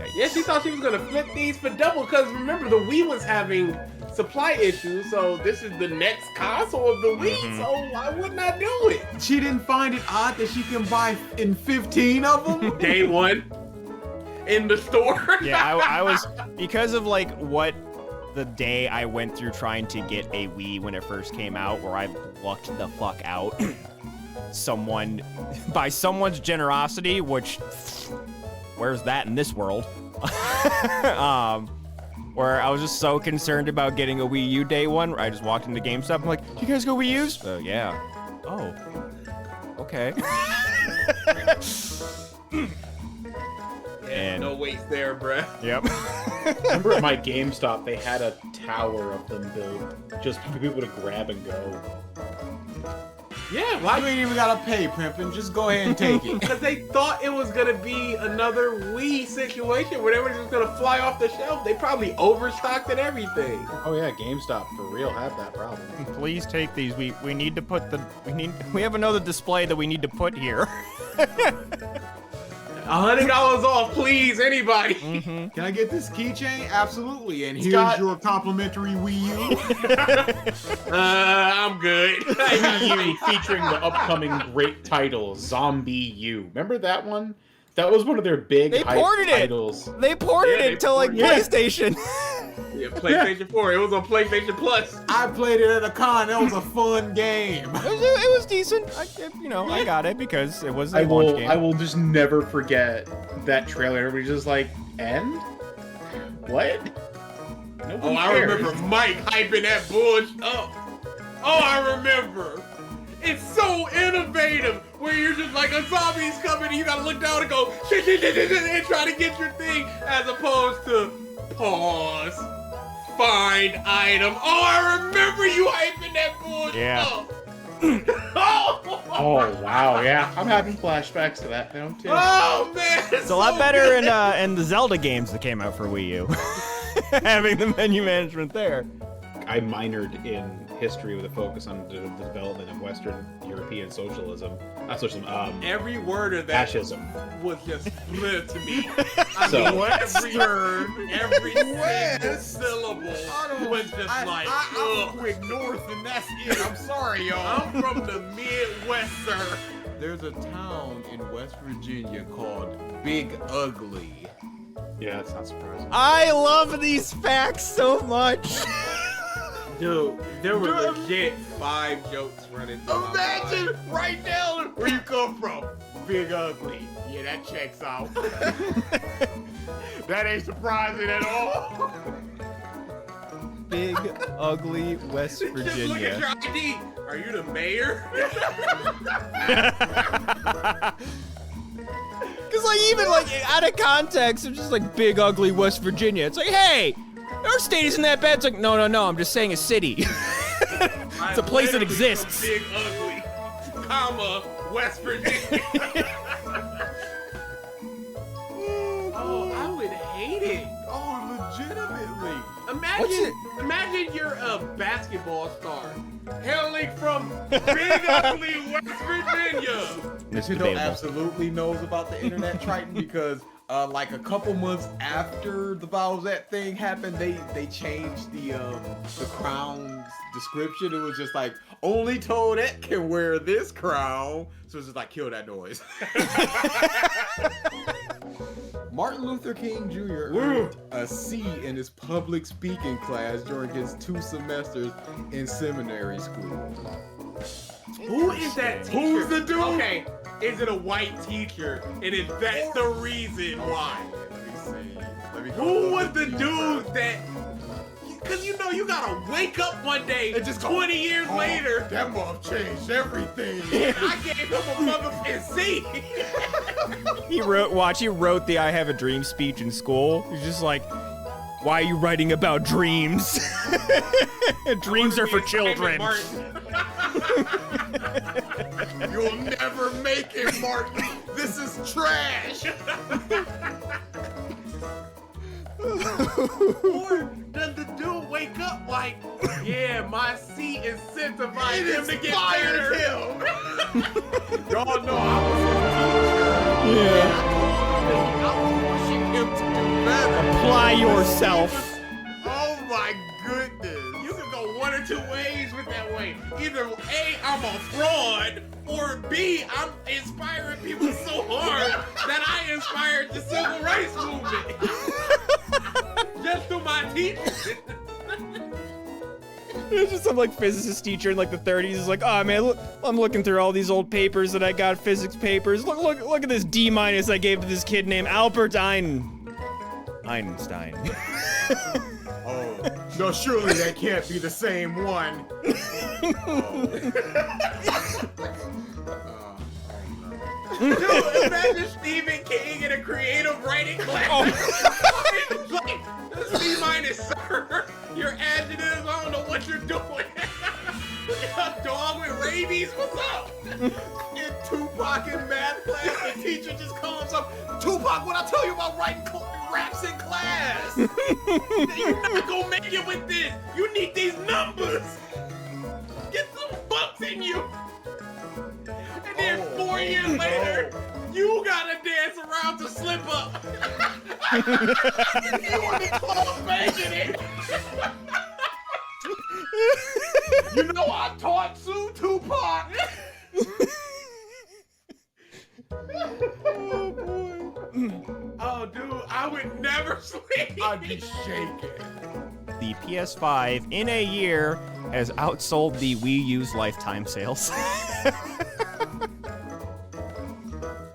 Yikes. Yeah, she thought she was gonna flip these for double because remember the Wii was having supply issues, so this is the next console of the Wii, so why wouldn't I do it? She didn't find it odd that she can buy in 15 of them? Day one in the store. Yeah, I was, because of like what the day I went through trying to get a Wii when it first came out, where I lucked the fuck out. By someone's generosity, which, where's that in this world? Where I was just so concerned about getting a Wii U day one, where I just walked into GameStop, I'm like, do you guys go Wii U's? Yeah. Oh. Okay. And no waste there, bruh. Yep. Remember at my GameStop, they had a tower of them built just for people to grab and go. Yeah, You why? ain't even gotta pay, Pimpin'. Just go ahead and take it. Because they thought it was gonna be another Wii situation where they were just gonna fly off the shelf. They probably overstocked and everything. Oh yeah, GameStop for real had that problem. Please take these. We need to put we have another display that we need to put here. $100 off, please, anybody. Can I get this keychain? Absolutely. And here's Scott. your complimentary Wii U. I'm good. Wii U featuring the upcoming great title, Zombie U. Remember that one? That was one of their big They hype ported it. titles. They ported Yeah, it to like ported it. PlayStation. Yeah, PlayStation 4. It was on PlayStation Plus. I played it at a con. That was a fun game. It was decent. I got it because it was a I launch game. will just never forget that trailer. Everybody's just like, "And what?" Nobody Oh, I cares. remember Mike hyping that bullshit up. Oh, I remember. It's so innovative where you're just like a zombie's coming and you gotta look down and go shit, shit, shit, shit, shit, and try to get your thing as opposed to pause, find item. Oh, I remember you hyping that bullshit Yeah. up. Oh, Oh wow, yeah, I'm having flashbacks to that now too. oh man, It's a lot better in the Zelda games that came out for Wii U. Having the menu management there. I minored in history with a focus on the development of Western European socialism. Not socialism, Every word of that fascism. was just lit to me. I So- mean, every single syllable was just like, I'm ugh. quick north and that's it. I'm sorry, y'all. I'm from the Midwest, sir. There's a town in West Virginia called Big Ugly. Yeah, that's not surprising. I love these facts so much. Dude, there were legit 5 jokes running through my mind. right down where you come from. Big Ugly. Yeah, that checks out. That ain't surprising at all. Big, ugly West Just look at Virginia. your ID. Are you the mayor? Because like even like out of context, it's just like big, ugly West Virginia. It's like, hey, our state isn't that bad. It's like, no. I'm just saying a city. It's a place that exists. Big ugly, comma, West Virginia. Oh, I would hate it. Oh, legitimately. Imagine you're a basketball star hailing from big ugly West Virginia. It's Nintendo debatable. absolutely knows about the internet Triton because like a couple months after the Bowsette thing happened, they changed the crown's description. It was just like only Toadette can wear this crown, so it's just like kill that noise. Martin Luther King Jr. earned a C in his public speaking class during his 2 semesters in seminary school. Who is that teacher? Who's the dude? Okay, is it a white teacher? And is that the reason why? Let me see. Let me go Who a was little the bit dude deeper. that? Because you know you gotta wake up one day And just go, 20 years "Oh, later. That mom changed everything. I gave him a motherfucking C. He wrote the I Have a Dream speech in school. He's just like, why are you writing about dreams? Dreams are for children. You'll never make it, Martin. This is trash. Or does the dude wake up like, yeah, my C incentivized him to get better? Y'all know I was his teacher. Yeah. I was pushing him to do apply yourself. Oh my goodness. You can go one or two ways with that way. Either A, I'm a fraud, or B, I'm inspiring people so hard that I inspired the civil rights movement. Just through my teaching. It's just some like physicist teacher in like the 30s is like, oh man, look, I'm looking through all these old papers that I got, physics papers. Look at this D- I gave to this kid named Albert Einstein. Oh, no, surely that can't be the same one. Dude, imagine Stephen King in a creative writing class. Oh. It's like, C minus, sir. Your adjectives, I don't know what you're doing. A dog with rabies, what's up? In Tupac in math class, the teacher just comes up, Tupac, what I tell you about writing raps in class? You're not gonna make it with this. You need these numbers. Get some bucks in you. And then 4 years later, you gotta dance around to slip up. You want the clothes making it. You know I taught Sue Tupac. Oh boy. Oh, dude, I would never sleep. I'd be shaking. The PS5 in a year has outsold the Wii U's lifetime sales.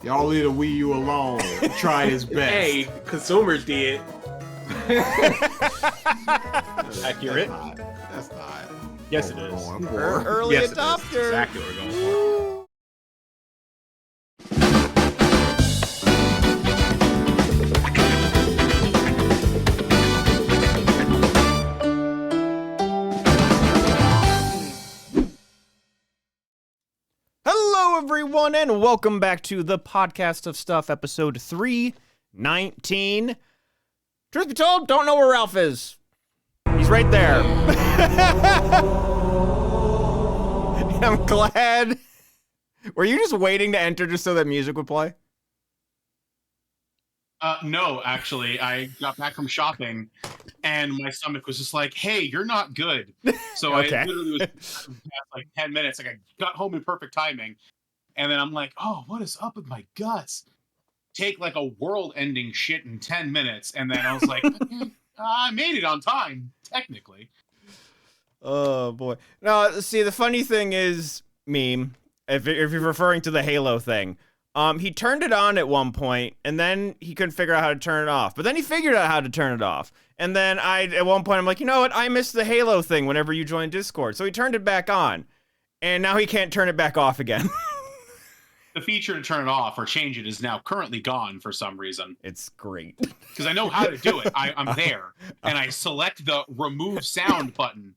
Y'all leave the Wii U alone. He tried his best. Hey, consumers did. Accurate. That's not. Yes, it what is. we're going for. Early Yes, it is. adopter. Exactly what we're going for. Hello, everyone, and welcome back to the Podcast of Stuff, episode 319. Truth be told, don't know where Ralph is. He's right there. I'm glad. Were you just waiting to enter just so that music would play? No, actually, I got back from shopping, and my stomach was just like, "Hey, you're not good." So Okay. I literally was past like 10 minutes. Like I got home in perfect timing, and then I'm like, "Oh, what is up with my guts?" Take like a world-ending shit in 10 minutes, and then I was like, "I made it on time, technically." Oh, boy. No, see, the funny thing is, meme, if you're referring to the Halo thing, he turned it on at one point, and then he couldn't figure out how to turn it off. But then he figured out how to turn it off. And then at one point, I'm like, you know what? I missed the Halo thing whenever you joined Discord. So he turned it back on. And now he can't turn it back off again. The feature to turn it off or change it is now currently gone for some reason. It's great. Because I know how to do it. I'm there. And I select the remove sound button,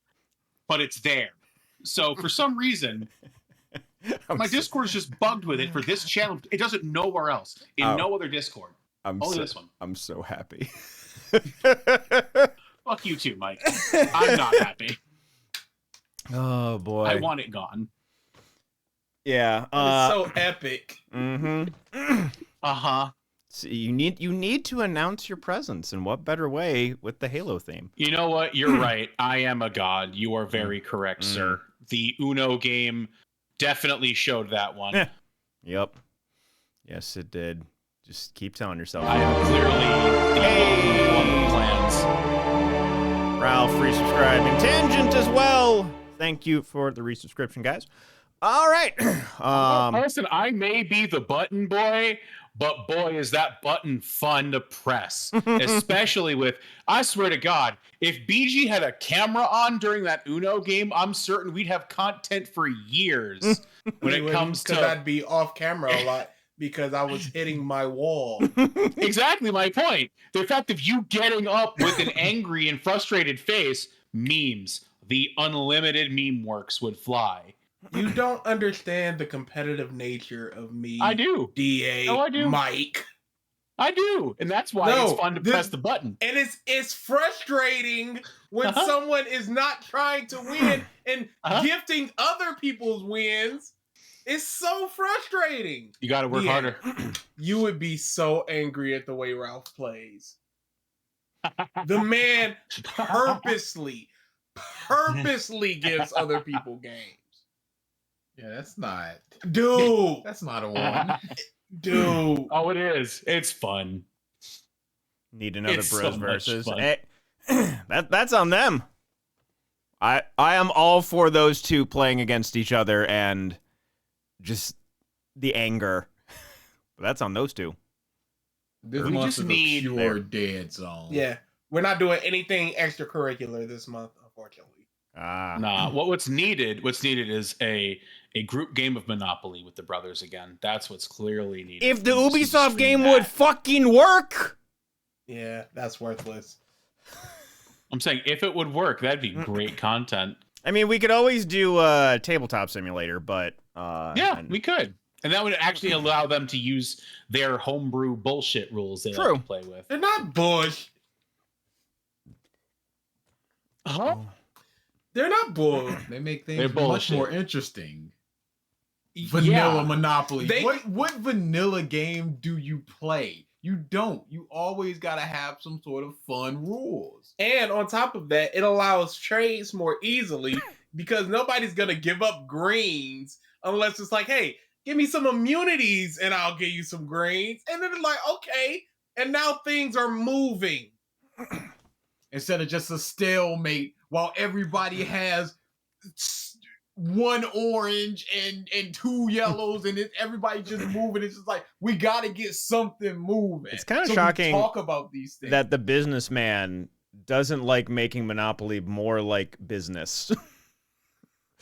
but it's there. So for some reason, my Discord is just bugged with it for this channel. It does it nowhere else. In no other Discord. Only this one. I'm so happy. Fuck you too, Mike. I'm not happy. Oh, boy. I want it gone. Yeah. It's so epic. Mm-hmm. Uh-huh. So you need to announce your presence, and what better way with the Halo theme? You know what? You're right. I am a god. You are very correct, sir. The Uno game definitely showed that one. Yep. Yes, it did. Just keep telling yourself. I am clearly the one of the plans. Ralph, resubscribing. Tangent as well. Thank you for the resubscription, guys. All right. Listen, I may be the button boy, but boy, is that button fun to press. Especially with, I swear to God, if BG had a camera on during that Uno game, I'm certain we'd have content for years when it comes to... Because I'd be off camera a lot because I was hitting my wall. Exactly my point. The fact of you getting up with an angry and frustrated face, memes, the unlimited meme works would fly. You don't understand the competitive nature of me. I do. DA, No, I do. Mike. I do. And that's why it's fun to press the button. And it's frustrating when someone is not trying to win and gifting other people's wins. It's so frustrating. You got to work harder. You would be so angry at the way Ralph plays. The man purposely gives other people games. Yeah, that's not a one. Dude. Oh, it is. It's fun. Need another It's Bros so much versus. fun. Hey, that's on them. I am all for those two playing against each other and just the anger. But that's on those two. This We month just is need- a pure dead zone. Yeah. We're not doing anything extracurricular this month, unfortunately. Nah, what's needed is a group game of Monopoly with the brothers again. That's what's clearly needed. If the We just need to Ubisoft stream game that. would fucking work. Yeah, that's worthless. I'm saying if it would work, that'd be great content. I mean, we could always do a tabletop simulator, but Yeah, we could. And that would actually allow them to use their homebrew bullshit rules they like to play with. They're not bush. Huh? They're not bull. They make They're things much bullshit. more interesting. Vanilla Monopoly. They- What vanilla game do you play? You don't. You always gotta have some sort of fun rules. And on top of that, it allows trades more easily because nobody's gonna give up greens unless it's like, hey, give me some immunities and I'll give you some greens. And then it's like, okay, and now things are moving. Instead of just a stalemate while everybody has one orange and two yellows and everybody just moving. It's just like, we gotta get something moving. It's kind of So we shocking talk about these things. that the businessman doesn't like making Monopoly more like business.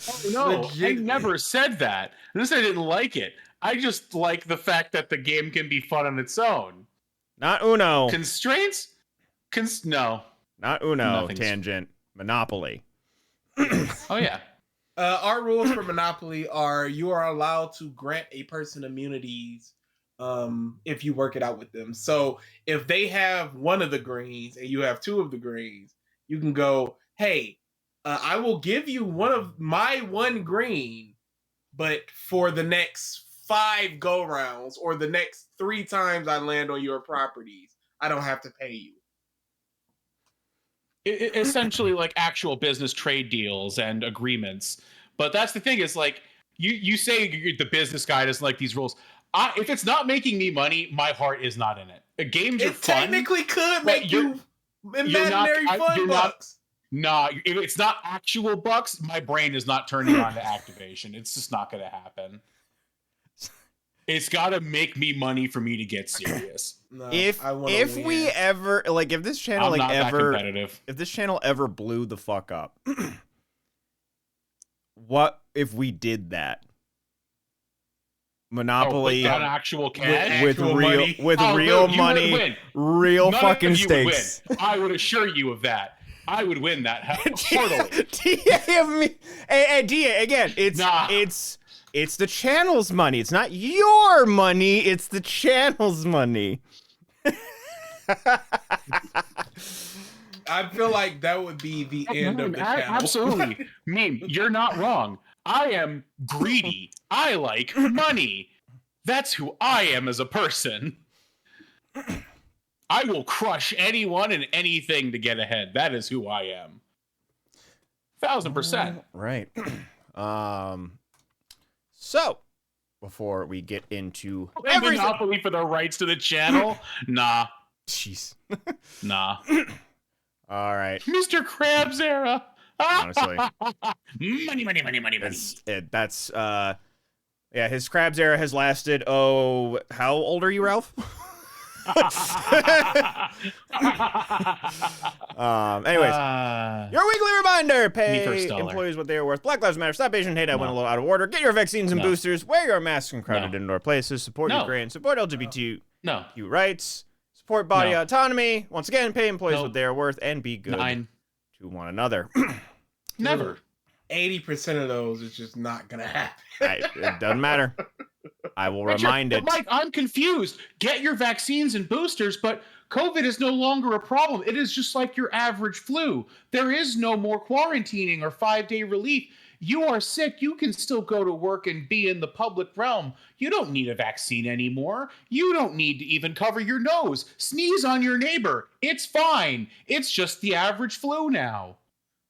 Oh, no, I Legit- never said that. I said I didn't like it. I just like the fact that the game can be fun on its own. Not Uno. Constraints? No. Not Uno. Nothing's- Tangent. Monopoly. Oh, yeah. Our rules for Monopoly are you are allowed to grant a person immunities if you work it out with them. So if they have one of the greens and you have two of the greens, you can go, hey, I will give you one green, but for the next 5 go rounds or the next 3 times I land on your properties, I don't have to pay you. Essentially like actual business trade deals and agreements. But that's the thing is like you say the business guy doesn't like these rules. If it's not making me money, my heart is not in it. Games are It fun. technically could but make you imaginary fun you're bucks. Nah, if it's not actual bucks, my brain is not turning on to activation. It's just not going to happen. It's got to make me money for me to get serious. No, If I wanna if win. we ever like if this channel I'm like not that ever competitive. if this channel ever blew the fuck up, what if we did that? Monopoly Oh, with actual cash? with actual real money? with Oh, real dude, you would money, win. real None fucking of you would stakes. win. I would assure you of that. I would win that heartily. Hey, DA, again, Nah. it's the channel's money. It's not your money. It's the channel's money. I feel like that would be the end of the channel. Absolutely. Meme, you're not wrong. I am greedy. I like money. That's who I am as a person. I will crush anyone and anything to get ahead. That is who I am. 1000%. Right. So, before we get into everything, Monopoly for the rights to the channel? Nah. jeez. Nah. All right. Mr. Krabs era. Honestly. Money. That's yeah, his Krabs era has lasted, oh, how old are you, Ralph? Anyways, your weekly reminder: pay first dollar. employees what they are worth. Black Lives Matter. Stop Asian hate. I went a little out of order. Get your vaccines and No. boosters. Wear your masks in crowded No. indoor places. Support No. Ukraine. Support LGBTQ No. rights. Support body No. autonomy. Once again, pay employees No. what they are worth and be good 9. to one another. Never. 80% of those is just not gonna happen. It doesn't matter. I will Richard, remind it. but Mike, I'm confused. Get your vaccines and boosters, but COVID is no longer a problem. It is just like your average flu. There is no more quarantining or 5-day relief. You are sick. You can still go to work and be in the public realm. You don't need a vaccine anymore. You don't need to even cover your nose. Sneeze on your neighbor. It's fine. It's just the average flu now.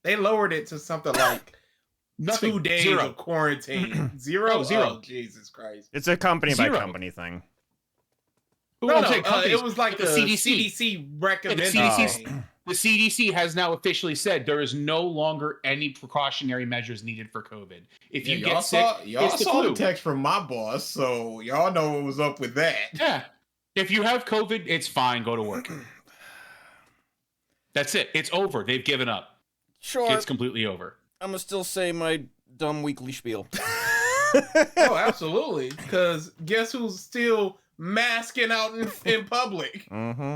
They lowered it to something like Nothing. 2 days Zero. of quarantine. Zero? Oh, zero. Oh, Jesus Christ. It's a company by Zero. company thing. No, I'm saying companies, it was like but the CDC recommended. The CDC has now officially said there is no longer any precautionary measures needed for COVID. If you get sick, y'all it's the saw flu. the text from my boss, so y'all know what was up with that. Yeah. If you have COVID, it's fine. Go to work. That's it. It's over. They've given up. Sure. It's completely over. I'm gonna still say my dumb weekly spiel. Oh, absolutely. Because guess who's still masking out in public? Mm-hmm.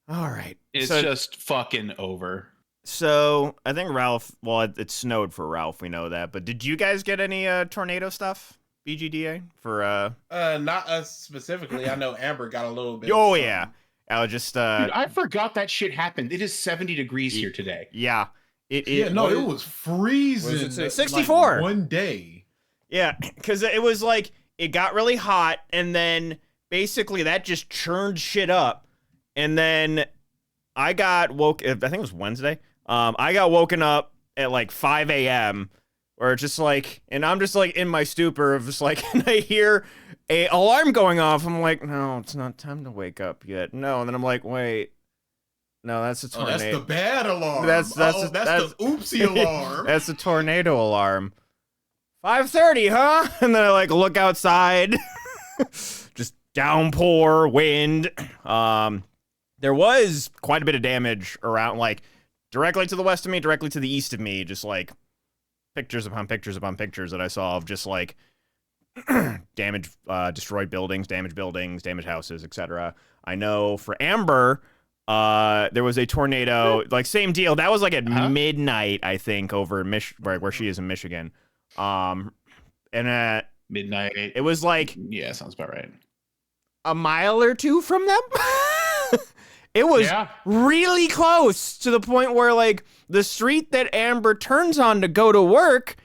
All right. It's so, just fucking over. So I think Ralph. Well, it snowed for Ralph. We know that. But did you guys get any tornado stuff? BGDA for Not us specifically. I know Amber got a little bit. Oh of yeah. I was just Dude, I forgot that shit happened. It is 70 degrees here today. Yeah. It was freezing. What does it say? 64. Like, one day. Yeah, because it was like it got really hot, and then basically that just churned shit up, and then I got woke. I think it was Wednesday. I got woken up at like 5 a.m. Or just like, and I'm just like in my stupor of just like, and I hear a alarm going off. I'm like, no, it's not time to wake up yet. No, and then I'm like, wait, no, that's a Oh, tornado. that's the bad alarm. That's that's the oopsie alarm. That's a tornado alarm. 5:30, huh? And then I like look outside, just downpour, wind. There was quite a bit of damage around, like directly to the west of me, directly to the east of me, just like pictures upon pictures upon pictures that I saw of just like damaged, destroyed buildings, damaged houses, etc. I know for Amber, there was a tornado, like same deal. That was like at midnight, I think, over in where she is in Michigan. And at Midnight. it was like Yeah, sounds about right. a mile or two from them. It was really close to the point where like the street that Amber turns on to go to work,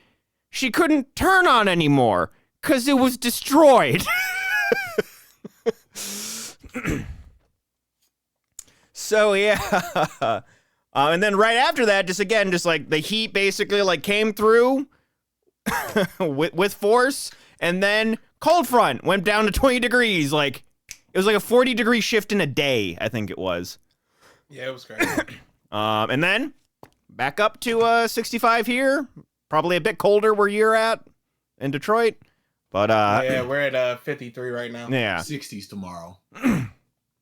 she couldn't turn on anymore because it was destroyed. So yeah. And then right after that, just like the heat basically like came through with force, and then cold front went down to 20 degrees. Like it was like a 40-degree shift in a day, I think it was. Yeah, it was crazy. And then back up to 65 here. Probably a bit colder where you're at in Detroit. But yeah, we're at 53 right now. yeah. 60s tomorrow.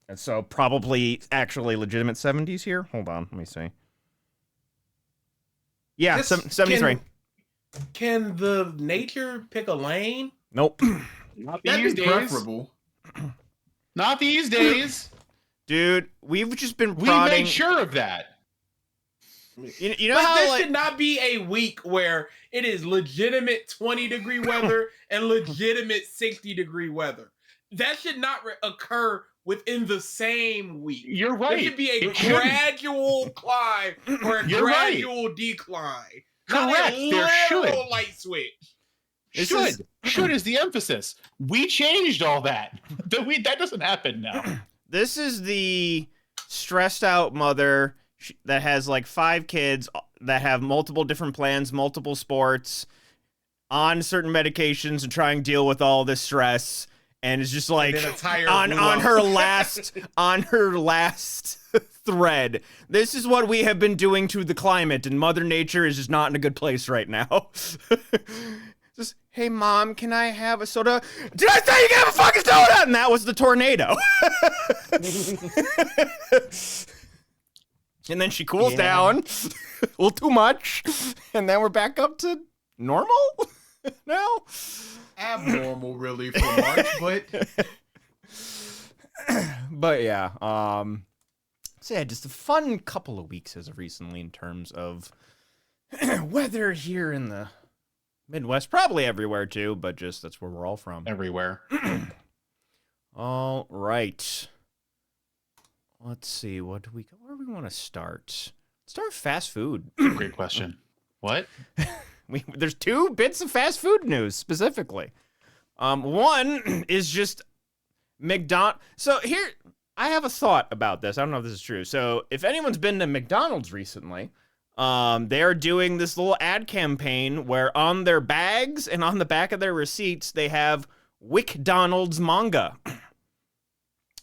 And so probably actually legitimate 70s here. Hold on, let me see. Yeah, 73. Can the nature pick a lane? Nope. Not That'd these be days. preferable. Not these days. Dude, we've just been We prodding. made sure of that. You know But how this like should not be a week where it is legitimate 20-degree weather and legitimate 60-degree weather. That should not occur within the same week. You're right. There should be a It shouldn't. gradual climb or a You're right. gradual decline. Correct. Not a There should. little light switch. Should is the emphasis. We changed all that. That doesn't happen now. this is the stressed out mother that has like 5 kids that have multiple different plans, multiple sports, on certain medications, and try and deal with all this stress, and is just like And then a tire on blew on up. her last thread. This is what we have been doing to the climate, and Mother Nature is just not in a good place right now. Just, hey mom, can I have a soda? Did I say you can have a fucking soda? And that was the tornado. And then she cools down a little too much, and then we're back up to normal now. Abnormal, really, for March, But yeah, so yeah, just a fun couple of weeks as of recently in terms of weather here in the Midwest, probably everywhere too, but just that's where we're all from. Everywhere. All right. Let's see. Where do we want to start? Start fast food. Great question. What? There's 2 bits of fast food news specifically. One is just So here, I have a thought about this. I don't know if this is true. So if anyone's been to McDonald's recently, they are doing this little ad campaign where on their bags and on the back of their receipts, they have WcDonalds manga,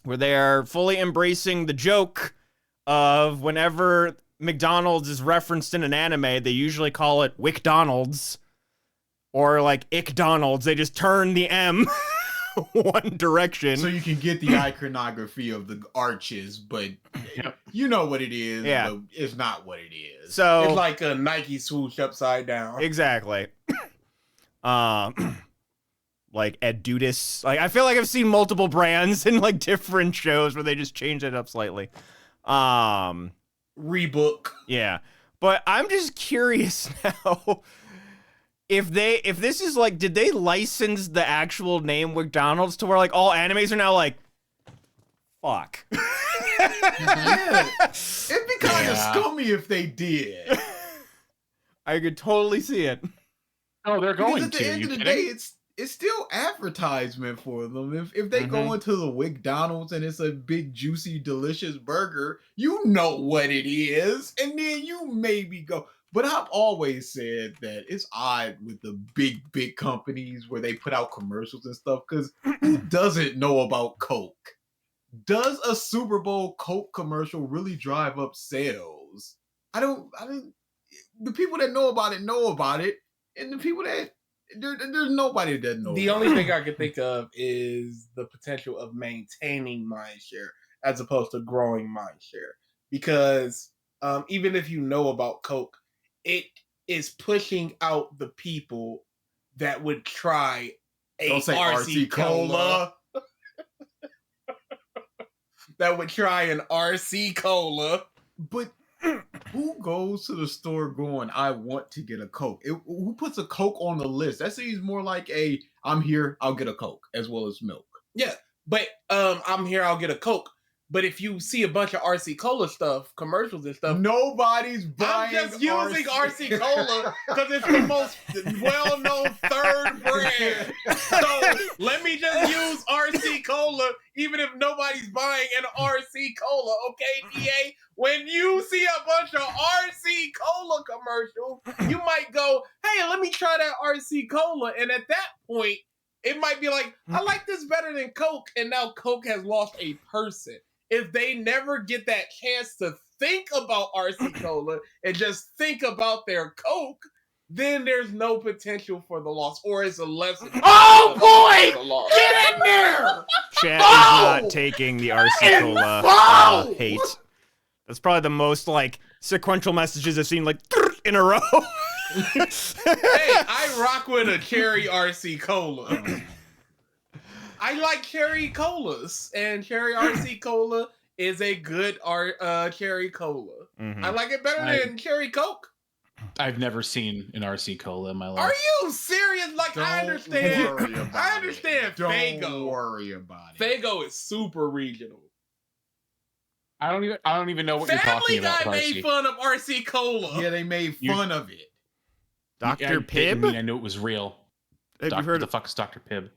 where they are fully embracing the joke of whenever McDonald's is referenced in an anime, they usually call it WcDonalds or like IckDonalds. They just turn the M one direction. So you can get the iconography of the arches, but you know what it is, but it's not what it is. So it's like a Nike swoosh upside down. Exactly. Like Edudis. Like I feel like I've seen multiple brands in like different shows where they just change it up slightly. Rebook. Yeah. But I'm just curious now if this is like, did they license the actual name McDonald's to where like all animes are now like, fuck. Yeah. It'd be kind of scummy if they did. I could totally see it. Oh, they're going because at the to. end You of the kidding? day, it's still advertisement for them. If they go into the McDonald's and it's a big, juicy, delicious burger, you know what it is, and then you maybe go. But I've always said that it's odd with the big companies where they put out commercials and stuff, because who doesn't know about Coke? Does a Super Bowl Coke commercial really drive up sales? I don't. The people that know about it, and the people that there's nobody that knows. The only thing I can think of is the potential of maintaining mindshare as opposed to growing mindshare, because even if you know about Coke, it is pushing out the people that would try a Don't say RC Cola. That would try an RC Cola. But who goes to the store going, I want to get a Coke? Who puts a Coke on the list? That seems more like I'm here, I'll get a Coke, as well as milk. Yeah, but I'm here, I'll get a Coke. But if you see a bunch of RC Cola stuff, commercials and stuff, Nobody's buying. I'm just using RC Cola because it's the most well-known third brand. So let me just use RC Cola, even if nobody's buying an RC Cola. Okay, DA? When you see a bunch of RC Cola commercials, you might go, hey, let me try that RC Cola. And at that point, it might be like, I like this better than Coke. And now Coke has lost a person. If they never get that chance to think about RC Cola and just think about their Coke, then there's no potential for the loss, or it's a lesson. Oh boy! Get in there! Chat is not taking the RC Cola hate. That's probably the most like sequential messages I've seen like in a row. Hey, I rock with a cherry RC Cola. I like cherry colas, and cherry RC Cola is a good cherry cola. Mm-hmm. I like it better than cherry Coke. I've never seen an RC Cola in my life. Are you serious? Like, I understand. I understand. Don't Faygo. worry about it. Faygo is super regional. I don't even know what you're talking about. Family Guy RC. made fun of RC Cola. Yeah, they made fun of it. Dr. I Pibb? I knew it was real. Have you heard the fuck is Dr. Pibb?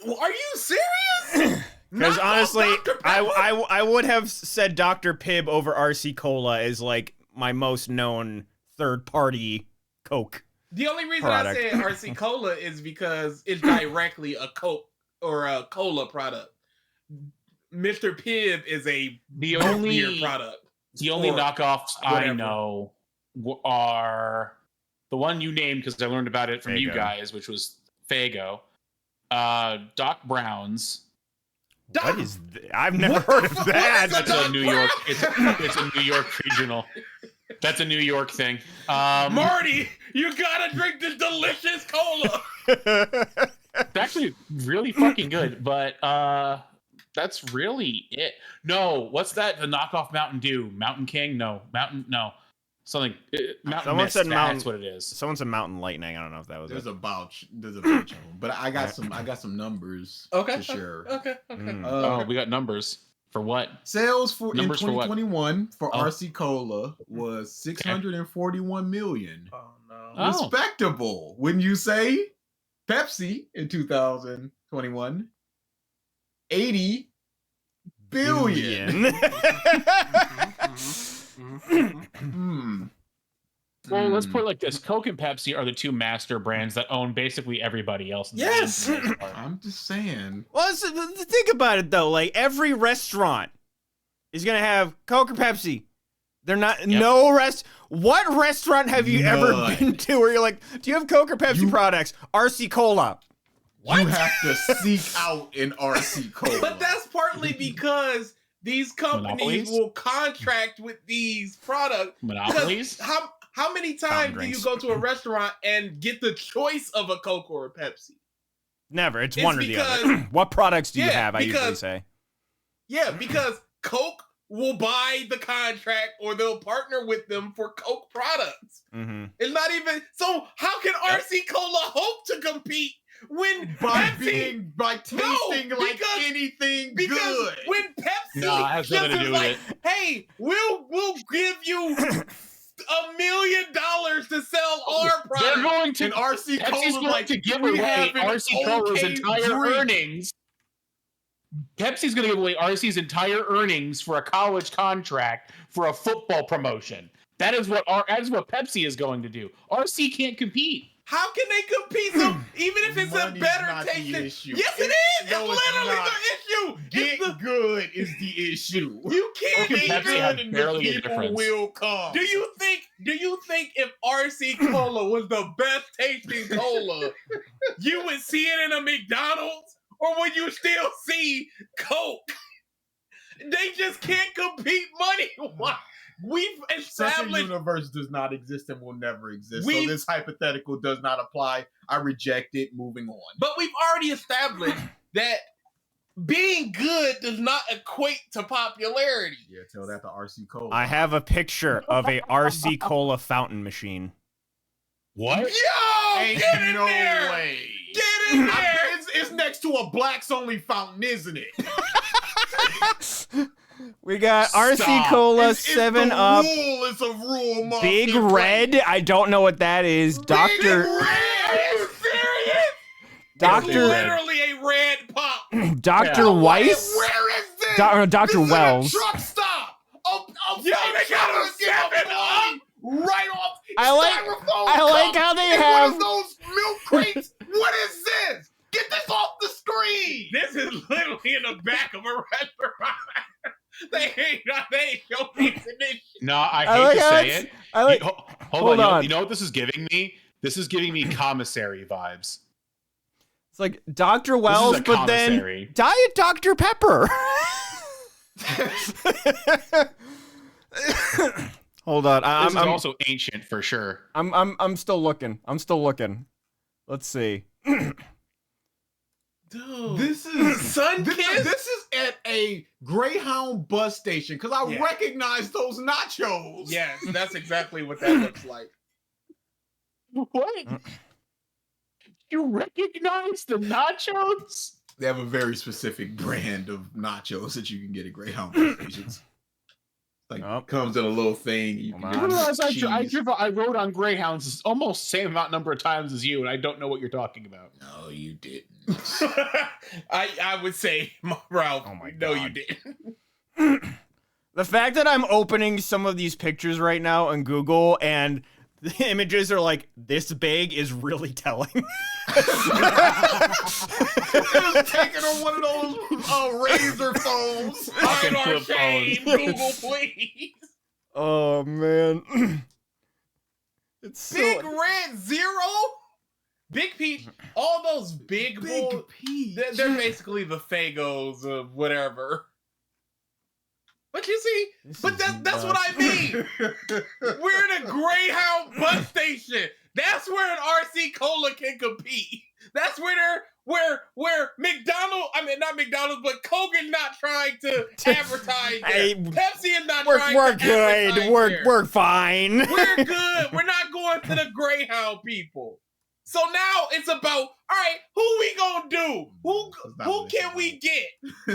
Are you serious? Because Knock off honestly, Dr. Pepper? I would have said Dr. Pibb over RC Cola as like my most known third party Coke. The only reason product. I said RC Cola is because it's directly a Coke or a cola product. Mr. Pibb is a beer product. The only Or knockoffs I whatever. know are the one you named because I learned about it from you Faygo. guys, which was Faygo, Doc Brown's. What is I've never heard of that. That's a New York. It's a New York regional. That's a New York thing. Marty, you gotta drink this delicious cola. It's actually really fucking good, but that's really it. No, what's that? The knockoff Mountain Dew, Mountain King? No, something. Mountain Someone Mist. said Mountain- That's what it is. Someone said Mountain Lightning. I don't know if that was There's it. a bunch of them, but I got some numbers Okay. to share. Okay. Mm. Oh, we got numbers. For what? Sales in Numbers for what? 2021 for Oh. RC Cola was 641 million. Oh no. Oh. Respectable, wouldn't you say? Pepsi in 2021, 80 billion. Hmm. Well, let's put it like this: Coke and Pepsi are the two master brands that own basically everybody else. In the Yes. world for the most part. I'm just saying. Well, think about it though. Like every restaurant is gonna have Coke or Pepsi. They're not What restaurant have you ever None. been to where you're like, do you have Coke or Pepsi products? RC Cola. You have to seek out an RC Cola. But that's partly because these companies Monopolies? will contract with these products. Monopolies? Because how many times do you drinks. go to a restaurant and get the choice of a Coke or a Pepsi? Never. It's It's one or the other. because- What products do you Yeah, have? I usually because- say. Yeah, because Coke will buy the contract or they'll partner with them for Coke products. Mm-hmm. It's not even so. How can RC Cola hope to compete when by Pepsi? tasting like because- anything Because good. when Pepsi No, it has just nothing to is do with like, hey, we'll give you $1 million to sell our They're product. going to And RC Pepsi's Cola going like to give we away have an RC Cola's okay entire drink. earnings. Pepsi's going to give away RC's entire earnings for a college contract for a football promotion. That is what Pepsi is going to do. RC can't compete. How can they compete? So even if it's a Money's better not the tasting, issue. yes, it is. No, it's it's literally not. the issue. Get It's the, good is the issue. you can't Coke and be Pepsi good. have and barely the a people difference. will come. Do you think if RC Cola was the best tasting cola, you would see it in a McDonald's, or would you still see Coke? They just can't compete money. Why? We've Such a established. universe does not exist and will never exist. So We've- this hypothetical does not apply. I reject it. Moving on. But we've already established that being good does not equate to popularity. Yeah, tell that to RC Cola. I have a picture of a RC Cola fountain machine. What? Yo, Ain't get in no there! way. Get in there! It's next to a blacks only fountain, isn't it? We got RC Stop. Cola, It's 7 the Up, rule. It's a rule. market Big right. Red. I don't know what that is. Big Doctor Red. Are you serious? It's Doctor literally a red pop. Dr. Yeah. Weiss. Where is this? Dr. This is Wells. a truck stop. Yo, they got a 7-Up. right off. I like- Styrofoam I like cup how they in have- one of those milk crates. What is this? Get this off the screen. This is literally in the back of a restaurant. they ain't showcasing this shit. No, I I hate like to how say it's- it. I like. Hold hold on. on. You know what this is giving me? This is giving me commissary vibes. It's like Dr. Wells, a but then commissary. Diet Dr. Pepper. Hold on. This is also ancient for sure. I'm still looking. I'm still looking. Let's see. Dude. This is Sun this, Kiss? this is at a Greyhound bus station because I Yeah. recognize those nachos. Yes, that's exactly what that looks like. What? You recognize the nachos? They have a very specific brand of nachos that you can get at Greyhound bus stations. Like Oh. comes in a little thing. You Hold can on. You get realize cheese. I rode on Greyhounds almost the same amount number of times as you, and I don't know what you're talking about. No, you didn't. I would say, Ralph, Oh my no, God. you didn't. The fact that I'm opening some of these pictures right now on Google and the images are like this big is really telling. It was taking on one of those razor phones. Hide our flip shame, Google, please. Oh man. It's so Big Red Zero? Big Peach, all those big bull, Peach. they're basically the Fagos of whatever. But you see, but that's what I mean. We're in a Greyhound bus station. That's where an RC Cola can compete. That's where McDonald's, I mean not McDonald's, but Coke is not trying to advertise there. Hey, Pepsi is not we're trying good. to advertise there. We're fine. We're good. We're not going to the Greyhound people. So now it's about, all right, who we gonna do? Who can we get?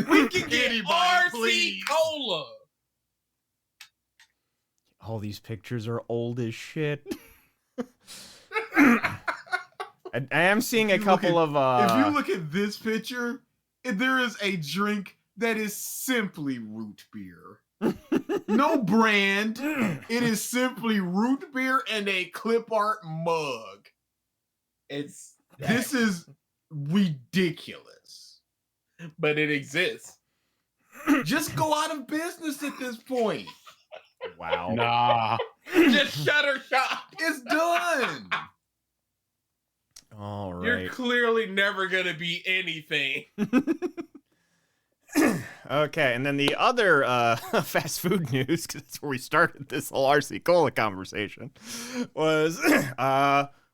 We can get Anybody, RC please. Cola. All these pictures are old as shit. I am seeing a couple of If you look at this picture, there is a drink that is simply root beer. No brand. It is simply root beer and a clip art mug. This is ridiculous. But it exists. Just go out of business at this point. wow. Nah. Just shutter shop. It's done. All right. You're clearly never gonna be anything. Okay, and then the other fast food news, because that's where we started this whole RC Cola conversation, was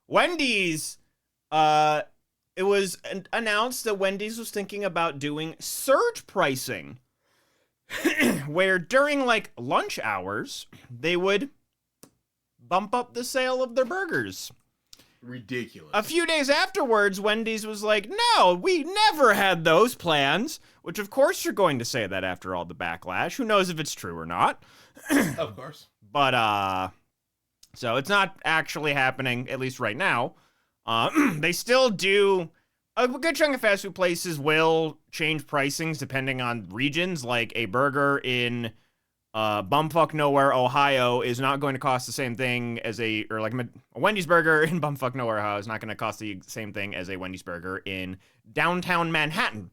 Wendy's. It was announced that Wendy's was thinking about doing surge pricing, where during like lunch hours, they would bump up the sale of their burgers. Ridiculous. A few days afterwards, Wendy's was like, no, we never had those plans. Which, of course, you're going to say that after all the backlash. Who knows if it's true or not? Of course. But, so it's not actually happening, at least right now. They still do, a good chunk of fast food places will change pricings depending on regions. Like a burger in bumfuck nowhere, Ohio is not going to cost the same thing as a Wendy's burger in bumfuck nowhere, Ohio is not going to cost the same thing as a Wendy's burger in downtown Manhattan.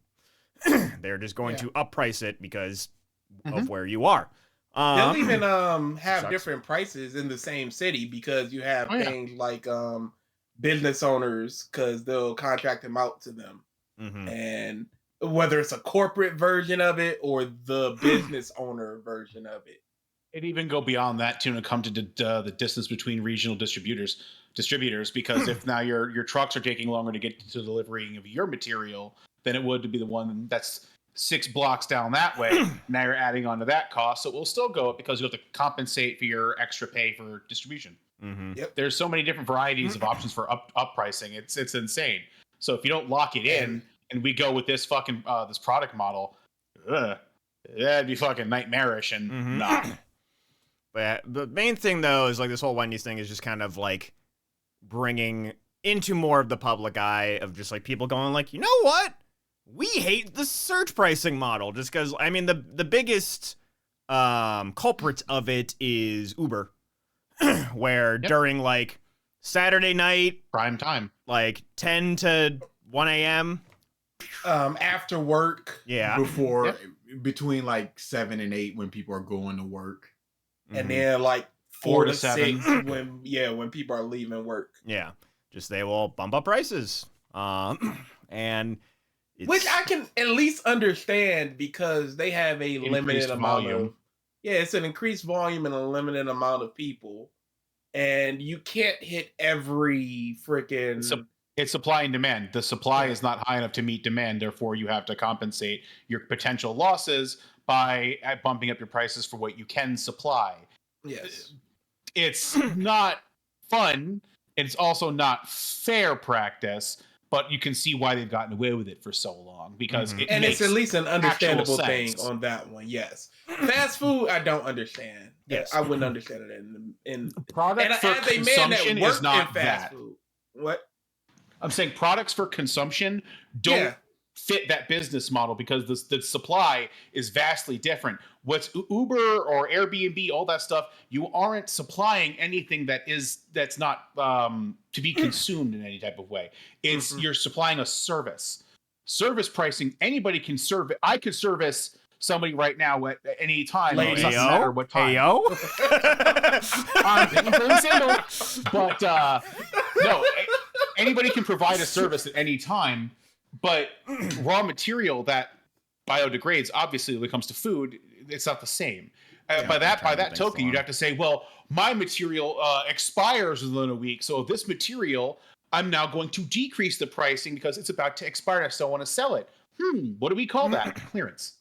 They're just going to upprice it because of where you are. They'll even have sucks. different prices in the same city because you have things like business owners, because they'll contract them out to them. And whether it's a corporate version of it or the business owner version of it. It even go beyond that too, when it comes to the distance between regional distributors. Because if now your trucks are taking longer to get to delivering of your material than it would to be the one that's 6 blocks down that way, now you're adding on to that cost. So it will still go up because you have to compensate for your extra pay for distribution. Yep. There's so many different varieties of options for up pricing. It's insane. So if you don't lock it in and we go with this fucking this product model, that'd be fucking nightmarish and nah. But the main thing, though, is like this whole Wendy's thing is just kind of like bringing into more of the public eye of just like people going like, you know what? We hate the surge pricing model just because, I mean, the biggest culprit of it is Uber, where during like Saturday night, Prime time, like 10 to 1 a.m. After work. Yeah. Before, between like 7 and 8 when people are going to work. And then like 4 to 7 6 when people are leaving work. Yeah. Just they will bump up prices. And which I can at least understand because they have a limited amount of it's an increased volume and a limited amount of people. And you can't hit every freaking it's supply and demand. The supply is not high enough to meet demand, therefore you have to compensate your potential losses by bumping up your prices for what you can supply. Yes. It's not fun. It's also not fair practice, but you can see why they've gotten away with it for so long because it's at least an understandable thing sense. on that one. Yes. Fast food, I don't understand. Yes. I wouldn't understand it in product for consumption is not that. Food. What? I'm saying products for consumption don't fit that business model because the supply is vastly different. What's Uber or Airbnb, all that stuff, you aren't supplying anything that's not to be consumed in any type of way. It's you're supplying a service. Service pricing, anybody can serve. I could service somebody right now at any time. It doesn't matter what time. I'm very single, but no, anybody can provide a service at any time. But raw material that biodegrades, obviously, when it comes to food, it's not the same. By that token, you'd have to say, well, my material expires within a week, so this material, I'm now going to decrease the pricing because it's about to expire and I still want to sell it. What do we call that? Clearance.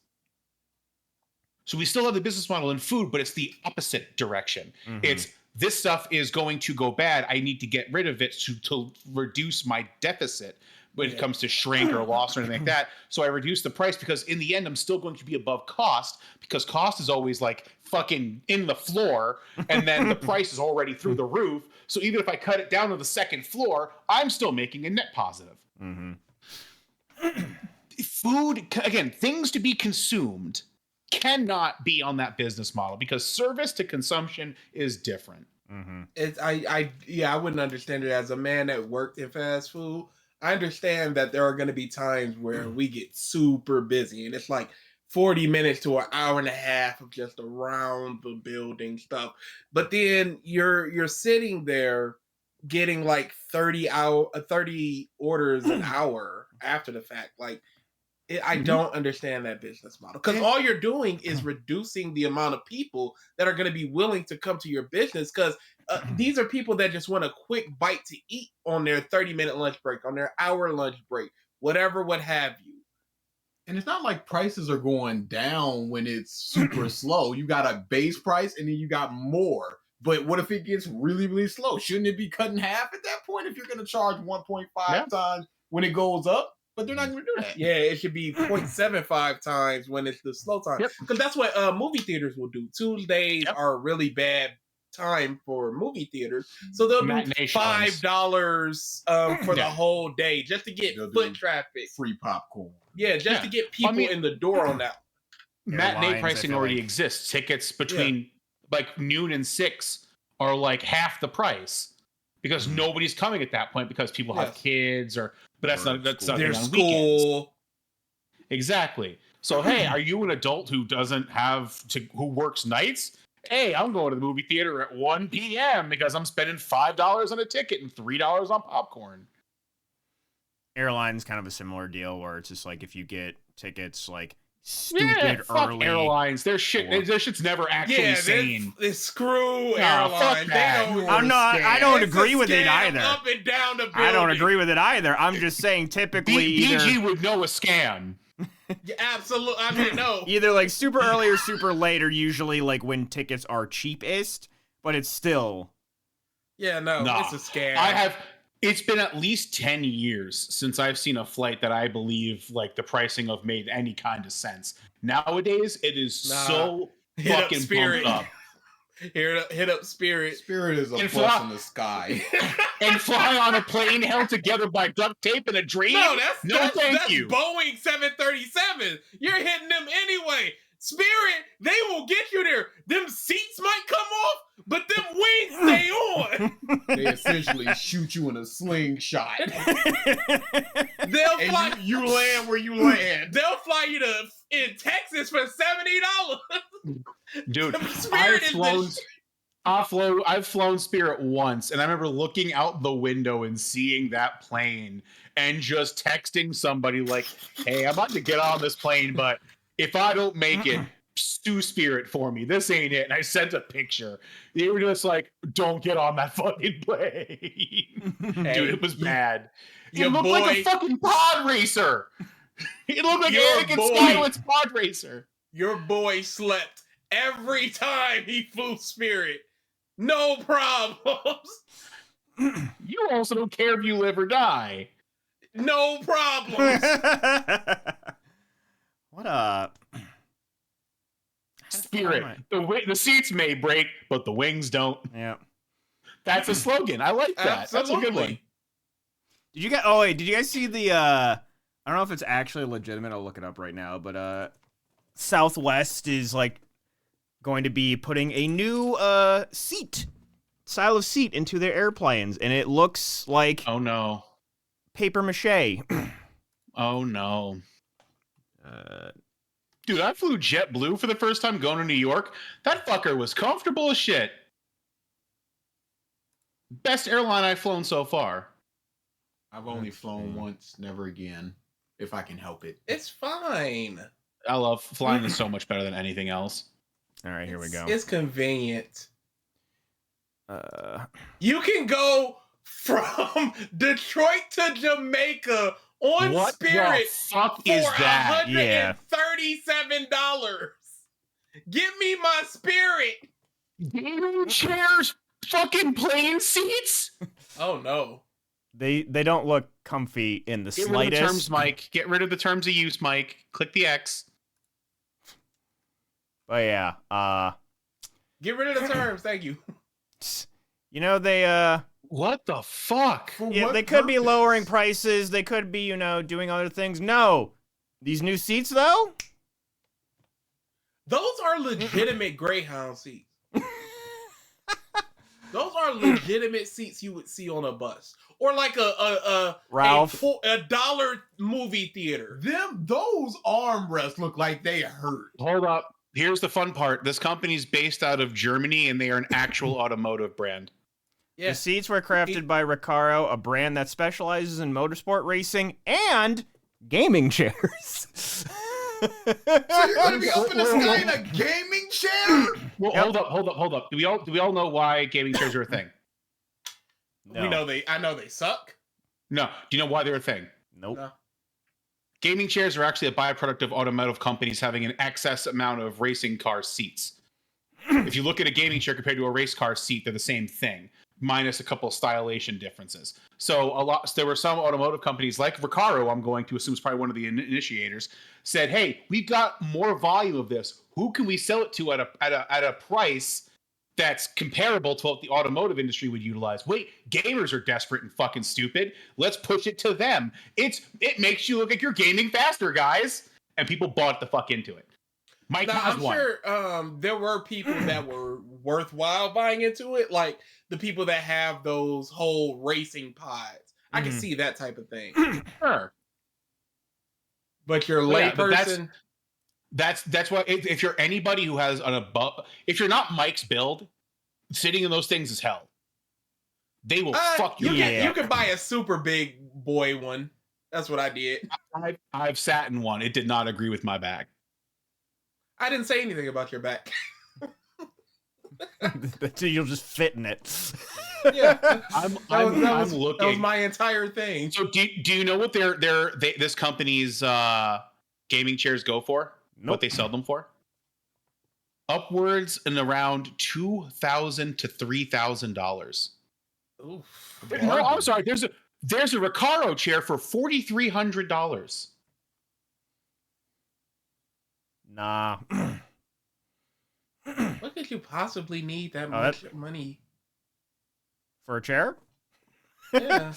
So we still have the business model in food, but it's the opposite direction. It's this stuff is going to go bad. I need to get rid of it to reduce my deficit when it comes to shrink or loss or anything like that. So I reduce the price because in the end, I'm still going to be above cost because cost is always like fucking in the floor and then the price is already through the roof. So even if I cut it down to the second floor, I'm still making a net positive. Food, again, things to be consumed cannot be on that business model because service to consumption is different. I wouldn't understand it as a man that worked in fast food. I understand that there are going to be times where we get super busy and it's like 40 minutes to an hour and a half of just around the building stuff. But then you're sitting there getting like 30 orders an hour after the fact. Like I don't understand that business model because all you're doing is reducing the amount of people that are going to be willing to come to your business because these are people that just want a quick bite to eat on their 30-minute lunch break, on their hour lunch break, whatever, what have you. And it's not like prices are going down when it's super slow. You got a base price and then you got more. But what if it gets really, really slow? Shouldn't it be cut in half at that point if you're going to charge 1.5 times when it goes up? But they're not going to do that. Yeah, it should be 0.75 times when it's the slow time. Because that's what movie theaters will do. Tuesdays are a really bad time for movie theaters. So they'll do $5 for the whole day just to get foot traffic. Free popcorn. Yeah, just to get people in the door on that. Matinee pricing already exists. Tickets between like noon and 6 are like half the price because nobody's coming at that point because people have kids but that's not their on school. Weekends. Exactly. So hey, are you an adult who who works nights? Hey, I'm going to the movie theater at 1 p.m. because I'm spending $5 on a ticket and $3 on popcorn. Airlines kind of a similar deal where it's just like if you get tickets like stupid early. Airlines. Their shit's never actually sane. They screw airlines. I don't agree with it either. Up and down the building. I don't agree with it either. I'm just saying typically BG would know a scam. Yeah, absolutely. I mean, no. Either like super early or super late are usually like when tickets are cheapest, but it's still. Yeah, no, it's a scam. It's been at least 10 years since I've seen a flight that I believe like the pricing of made any kind of sense. Nowadays, it is so fucking bumped up. Hit up Spirit. Spirit is a bus in the sky. And fly on a plane held together by duct tape and a dream? That's thank you. Boeing 737. You're hitting them anyway. Spirit, they will get you there. Them seats might come off, but them wings stay on. They essentially shoot you in a slingshot. They'll fly. You land where you land. They'll fly you in Texas for $70. Dude, Spirit I've flown Spirit once, and I remember looking out the window and seeing that plane and just texting somebody like, "Hey, I'm about to get on this plane, but if I don't make it, stew Spirit for me. This ain't it." And I sent a picture. They were just like, "Don't get on that fucking plane." Dude, it was bad. It looked like a fucking pod racer. It looked like Anakin Skywalker's pod racer. Your boy slept every time he flew Spirit. No problems. You also don't care if you live or die. No problems. What a Spirit. The seats may break, but the wings don't. Yeah. That's a slogan. I like that. Absolutely. That's a good one. Did you guys see the I don't know if it's actually legitimate, I'll look it up right now, but Southwest is like going to be putting a new style of seat into their airplanes, and it looks like Oh no. paper mache. Oh no. Dude, I flew JetBlue for the first time going to New York. That fucker was comfortable as shit. Best airline I've flown so far. I've only flown once, never again, if I can help it. It's fine. I love flying is so much better than anything else. All right, here we go. It's convenient. You can go from Detroit to Jamaica on What Spirit the fuck is that? Yeah. $137. Give me my Spirit. Gaming chairs fucking plane seats. Oh no. They don't look comfy in the Get slightest. rid of the terms, Mike. Get rid of the terms of use, Mike. Click the X. But yeah, Get rid of the terms. Thank you. you know they What the fuck? For yeah, what they could be purpose? lowering prices. They could be, doing other things. No, these new seats though. Those are legitimate Greyhound seats. Those are legitimate seats you would see on a bus or like Ralph. a dollar movie theater. Those armrests look like they hurt. Hold up. Here's the fun part. This company's based out of Germany, and they are an actual automotive brand. The Yes. seats were crafted by Recaro, a brand that specializes in motorsport racing and gaming chairs. So you're gonna be up in the sky in a gaming chair? Well, Yep. hold up. Do we all know why gaming chairs are a thing? No. I know they suck. No. Do you know why they're a thing? Nope. No. Gaming chairs are actually a byproduct of automotive companies having an excess amount of racing car seats. If you look at a gaming chair compared to a race car seat, they're the same thing, minus a couple of stylization differences. So there were some automotive companies like Recaro, I'm going to assume is probably one of the initiators, said, "Hey, we've got more volume of this. Who can we sell it to at a price that's comparable to what the automotive industry would utilize? Wait, gamers are desperate and fucking stupid. Let's push it to them. It makes you look like you're gaming faster, guys." And people bought the fuck into it. Mike Now, has I'm one. sure there were people that were worthwhile buying into it, like the people that have those whole racing pods. I can Mhm. see that type of thing. Sure. But you're a Well, yeah, but layperson. That's why if you're anybody who has an above, if you're not Mike's build, sitting in those things is hell. They will fuck you. You can buy a super big boy one. That's what I did. I've sat in one. It did not agree with my back. I didn't say anything about your back. You'll just fit in it. Yeah, I'm that looking. was my entire thing. So do you know what this company's gaming chairs go for? Nope. What they sell them for? Upwards and around $2,000 to $3,000. Oof. No, I'm sorry. There's a Recaro chair for $4,300. Nah. What could you possibly need that Oh, much money? For a chair? Yeah.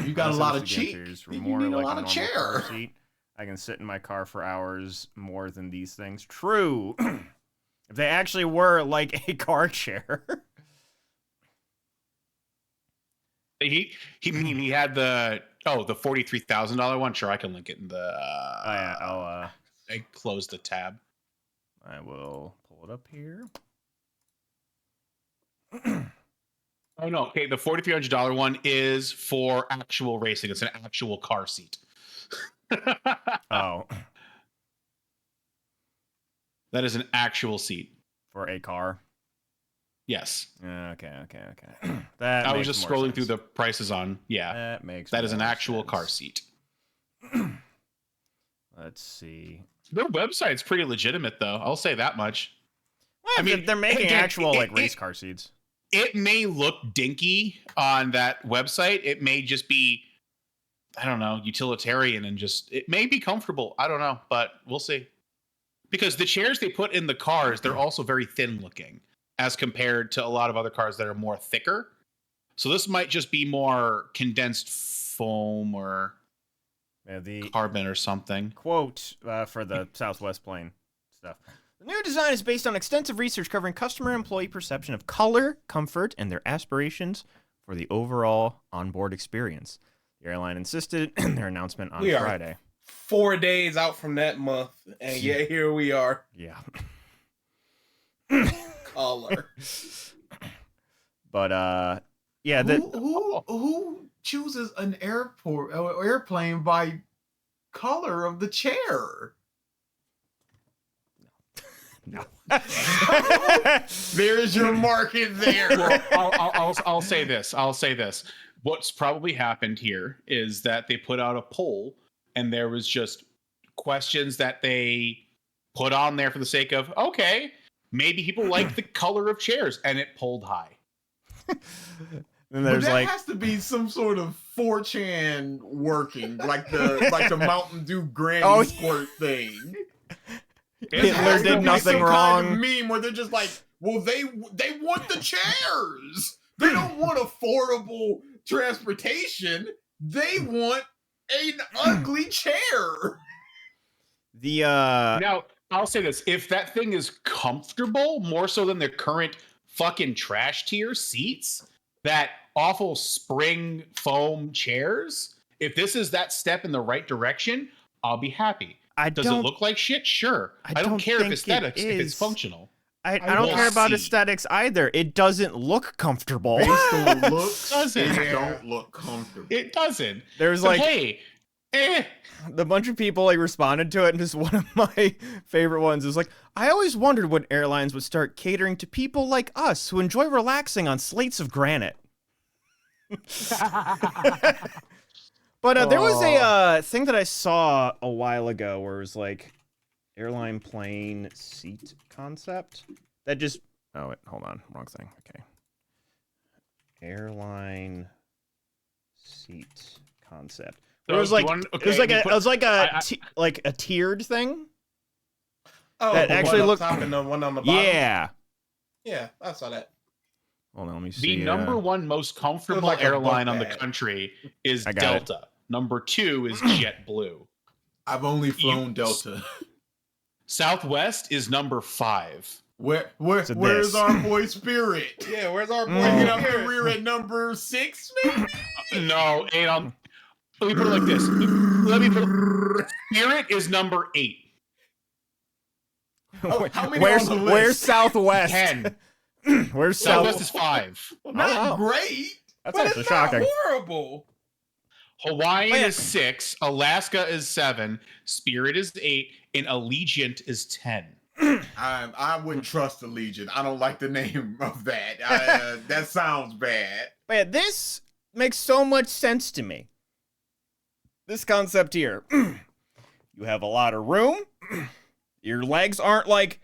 You got a lot of Again, cheek. here's for You more need a like lot of normal chair. car seat. I can sit in my car for hours more than these things. True. If they actually were like a car chair. He had the $43,000 one. Sure, I can link it in the. Oh yeah. I closed the tab. I will pull it up here. Oh no! Okay, the $4,300 one is for actual racing. It's an actual car seat. Oh, That is an actual seat. for a car. Yes, Okay. That I was makes just more scrolling sense. through the prices on. Yeah, That makes. that is an more actual sense. car seat. Let's see. Their website's pretty legitimate, though. I'll say that much. Well, I mean, they're making again, actual like race car seats. It may look dinky on that website. It may just be, I don't know, utilitarian and just, it may be comfortable. I don't know, but we'll see. Because the chairs they put in the cars, they're also very thin looking as compared to a lot of other cars that are more thicker. So this might just be more condensed foam or Yeah, the carbon or something. quote for the Southwest Plane stuff. The new design is based on extensive research covering customer and employee perception of color, comfort, and their aspirations for the overall onboard experience. The airline insisted in their announcement on We are Friday. 4 days out from that month, and yet here we are. Yeah. Color. But yeah, Who chooses an airplane by color of the chair? no. There's your market there. Well, I'll say this. I'll say this. What's probably happened here is that they put out a poll and there was just questions that they put on there for the sake of, okay, maybe people like the color of chairs, and it pulled high. And But there's that like, has to be some sort of 4chan working, like the Mountain Dew granny Oh, squirt thing. Hitler did Be nothing some wrong. kind of meme where they're just like, well, they want the chairs. They don't want affordable transportation. They want an ugly chair. The Now, I'll say this: if that thing is comfortable, more so than the current fucking trash tier seats, that awful spring foam chairs, if this is that step in the right direction, I'll be happy. Does it look like shit? Sure. I don't care if aesthetics, if it's functional. I don't care about aesthetics either. It doesn't look comfortable. Based on looks, Doesn't. it don't look comfortable. It doesn't. There's But like, hey, the bunch of people like responded to it, and just one of my favorite ones is like, I always wondered when airlines would start catering to people like us who enjoy relaxing on slates of granite. But there was a thing that I saw a while ago where it was like airline plane seat concept that just, oh wait, hold on, wrong thing. Okay, airline seat concept. It was like a tiered thing. Oh, that the actually one looked- up top and the one on the bottom. Yeah. Yeah, I saw that. Hold on, let me see. the number one most comfortable like a airline bunk on the bed. country is I got it. Delta. Number 2 is JetBlue. I've only flown Delta. Southwest is number 5. Where's this. our boy Spirit? Yeah, where's our boy? Get up here. We're at number 6, maybe? No, and let me put it like this. Let me put Spirit is number 8. Oh, how many where's on the list? where's Southwest? 10. Where's Southwest South? is 5. Not great. That's But actually it's not shocking. horrible. Hawaiian is 6. Alaska is 7. Spirit is 8. And Allegiant is 10. I wouldn't trust the Legion. I don't like the name of that. That sounds bad. Man, this makes so much sense to me. This concept here. You have a lot of room. Your legs aren't like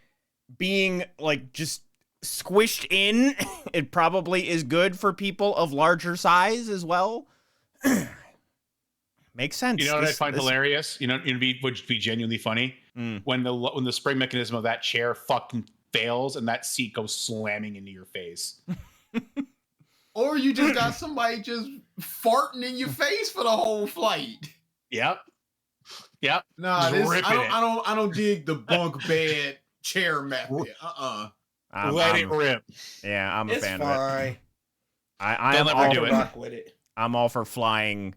being like just squished in. It probably is good for people of larger size as well. Makes sense. You know what I find hilarious? You know, would be genuinely funny when the spring mechanism of that chair fucking fails and that seat goes slamming into your face. Or you just got somebody just farting in your face for the whole flight. Yep. Nah, Just ripping I don't dig the bunk bed chair method. Let it rip. Yeah, I'm a It's fan of it. fine. I They'll am never all, do it. Rock with it. I'm all for flying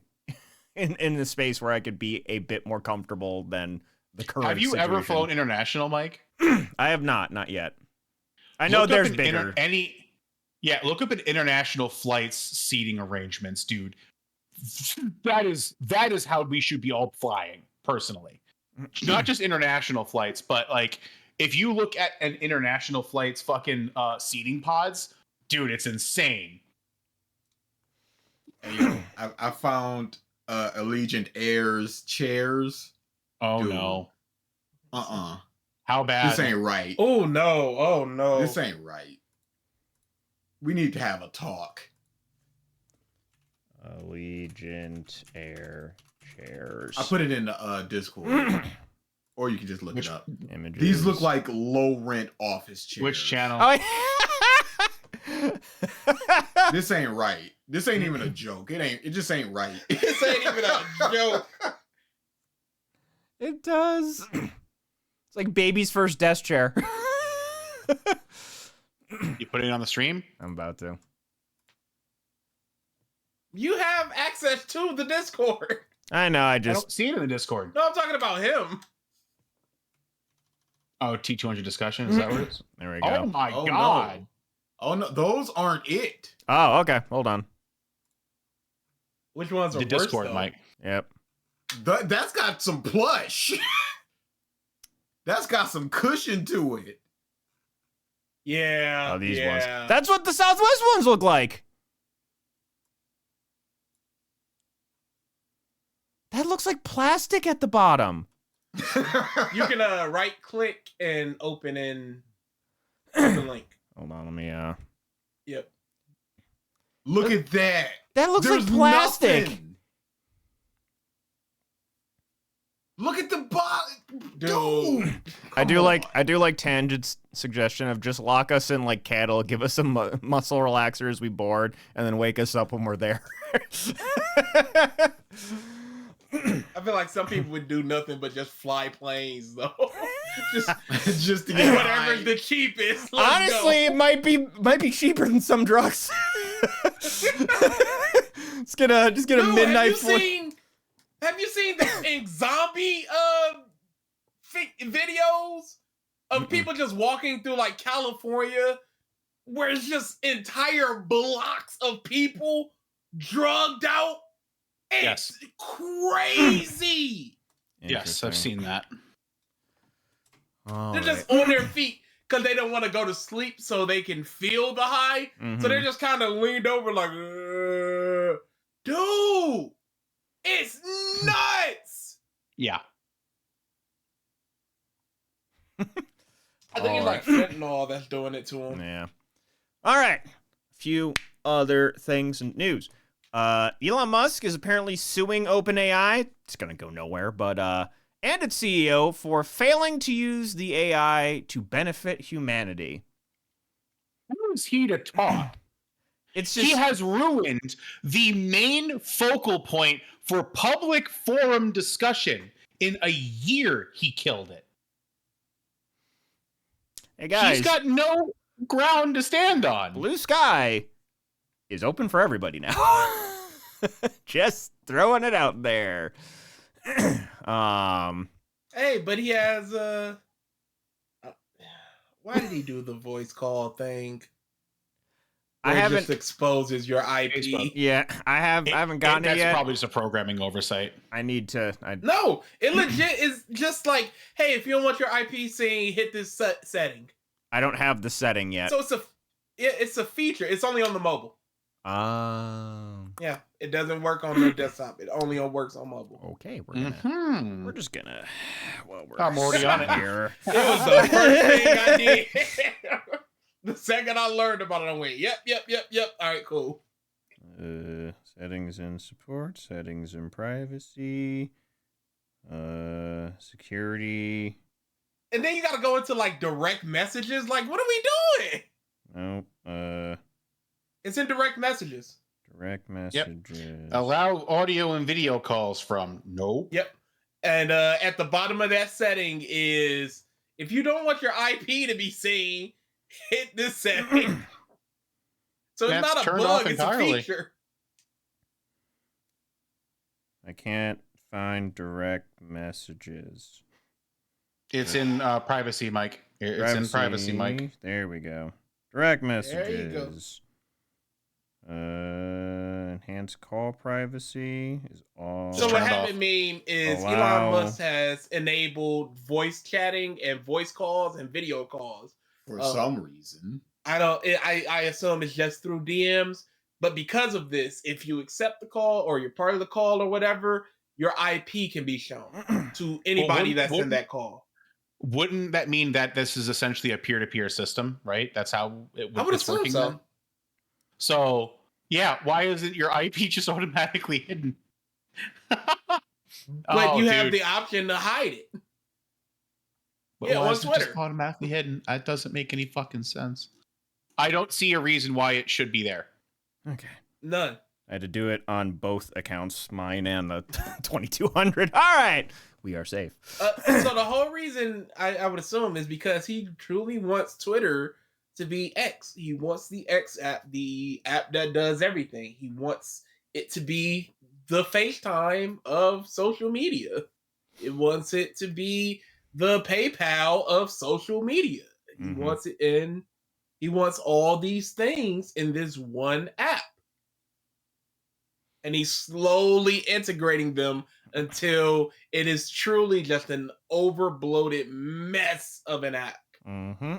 in the space where I could be a bit more comfortable than the current Have you ever situation. flown international, Mike? I have not yet. I know Look up there's an bigger. look up an international flights seating arrangements, dude. That is how we should be all flying, personally. Not just international flights, but like if you look at an international flight's fucking seating pods, dude, it's insane. Hey, I found Allegiant Air's chairs. Oh Dude. no. How bad? This ain't right. Oh no! Oh no! This ain't right. We need to have a talk. Allegiant Air chairs. I put it in the Discord. Or you can just look it up. Images. These look like low rent office chairs. Which channel? Oh, This ain't right. This ain't even a joke. It just ain't right. This ain't even a joke. it does. It's like baby's first desk chair. You put it on the stream? I'm about to. You have access to the Discord. I know. I I just. don't see it in the Discord. No, I'm talking about him. Oh, T200 discussion? Is that what it is? There we Oh go. my Oh, god. no. Oh no, those aren't it. Oh, okay. Hold on. Which ones are The worse, Discord, though? Mike. Yep. That's got some plush. That's got some cushion to it. Yeah. Oh, these yeah. ones. That's what the Southwest ones look like. That looks like plastic at the bottom. You can right click and open link. Hold on, let me Yep. Look at that. That looks There's like plastic. nothing. Look at the body, dude. I do like Tangent's suggestion of just lock us in like cattle, give us some muscle relaxers as we board, and then wake us up when we're there. I feel like some people would do nothing but just fly planes, though. Just to get whatever's high. the cheapest. Let's Honestly, go. it might be cheaper than some drugs. Just get a Dude, midnight flight. Have you seen the zombie videos of people just walking through like California, where it's just entire blocks of people drugged out? It's crazy. Yes, I've seen that. They're just on their feet because they don't want to go to sleep so they can feel the high. So they're just kind of leaned over like, dude, it's nuts. Yeah. I think it's like fentanyl that's doing it to them. Yeah. All right. A few other things in news. Elon Musk is apparently suing OpenAI. It's gonna go nowhere, but and its CEO for failing to use the AI to benefit humanity. Who is he to talk? It's just He has ruined the main focal point for public forum discussion. In a year, he killed it. hey guys, He's got no ground to stand on. Blue Sky is open for everybody now. Just throwing it out there. Hey, but he has why did he do the voice call thing? I Where it haven't. just exposes your IP. Facebook. Yeah, I haven't gotten it That's yet. probably just a programming oversight. I need to. No, it legit is just like, hey, if you don't want your IP seen, hit this setting. I don't have the setting yet. So it's a feature. It's only on the mobile. Yeah. It doesn't work on the desktop. It only works on mobile. Okay, we're gonna. Mm-hmm. We're just gonna. Well, we're I'm already on it. here. It was the first thing I did. The second I learned about it, I went, yep. All right, cool. Settings and support. Settings and privacy. Security. And then you got to go into like direct messages. Like, what are we doing? Nope. It's in direct messages. Direct messages. Allow audio and video calls from. Nope. Yep. And at the bottom of that setting is, if you don't want your IP to be seen, hit this setting. So it's That's not a turned bug, off it's entirely. a feature. I can't find direct messages. It's in privacy, Mike. It's in privacy, Mike. There we go. Direct There you messages. Enhanced call privacy is all. So what Turned happened, meme, is Allow- Elon Musk has enabled voice chatting and voice calls and video calls. For some reason. I assume it's just through DMs, but because of this, if you accept the call or you're part of the call or whatever, your IP can be shown to anybody that's in that call. Wouldn't that mean that this is essentially a peer-to-peer system, right? That's how I would it's assume working so. then? So, yeah, why isn't your IP just automatically hidden? But you have the option to hide it. But Yeah, why on is it Twitter. just automatically hidden? That doesn't make any fucking sense. I don't see a reason why it should be there. Okay. None. I had to do it on both accounts, mine and the 2200. All right. We are safe. So the whole reason I would assume is because he truly wants Twitter to be X. He wants the X app, the app that does everything. He wants it to be the FaceTime of social media. It wants it to be the PayPal of social media. He Mhm. wants it in. He wants all these things in this one app. And he's slowly integrating them until it is truly just an overbloated mess of an app. Mm-hmm.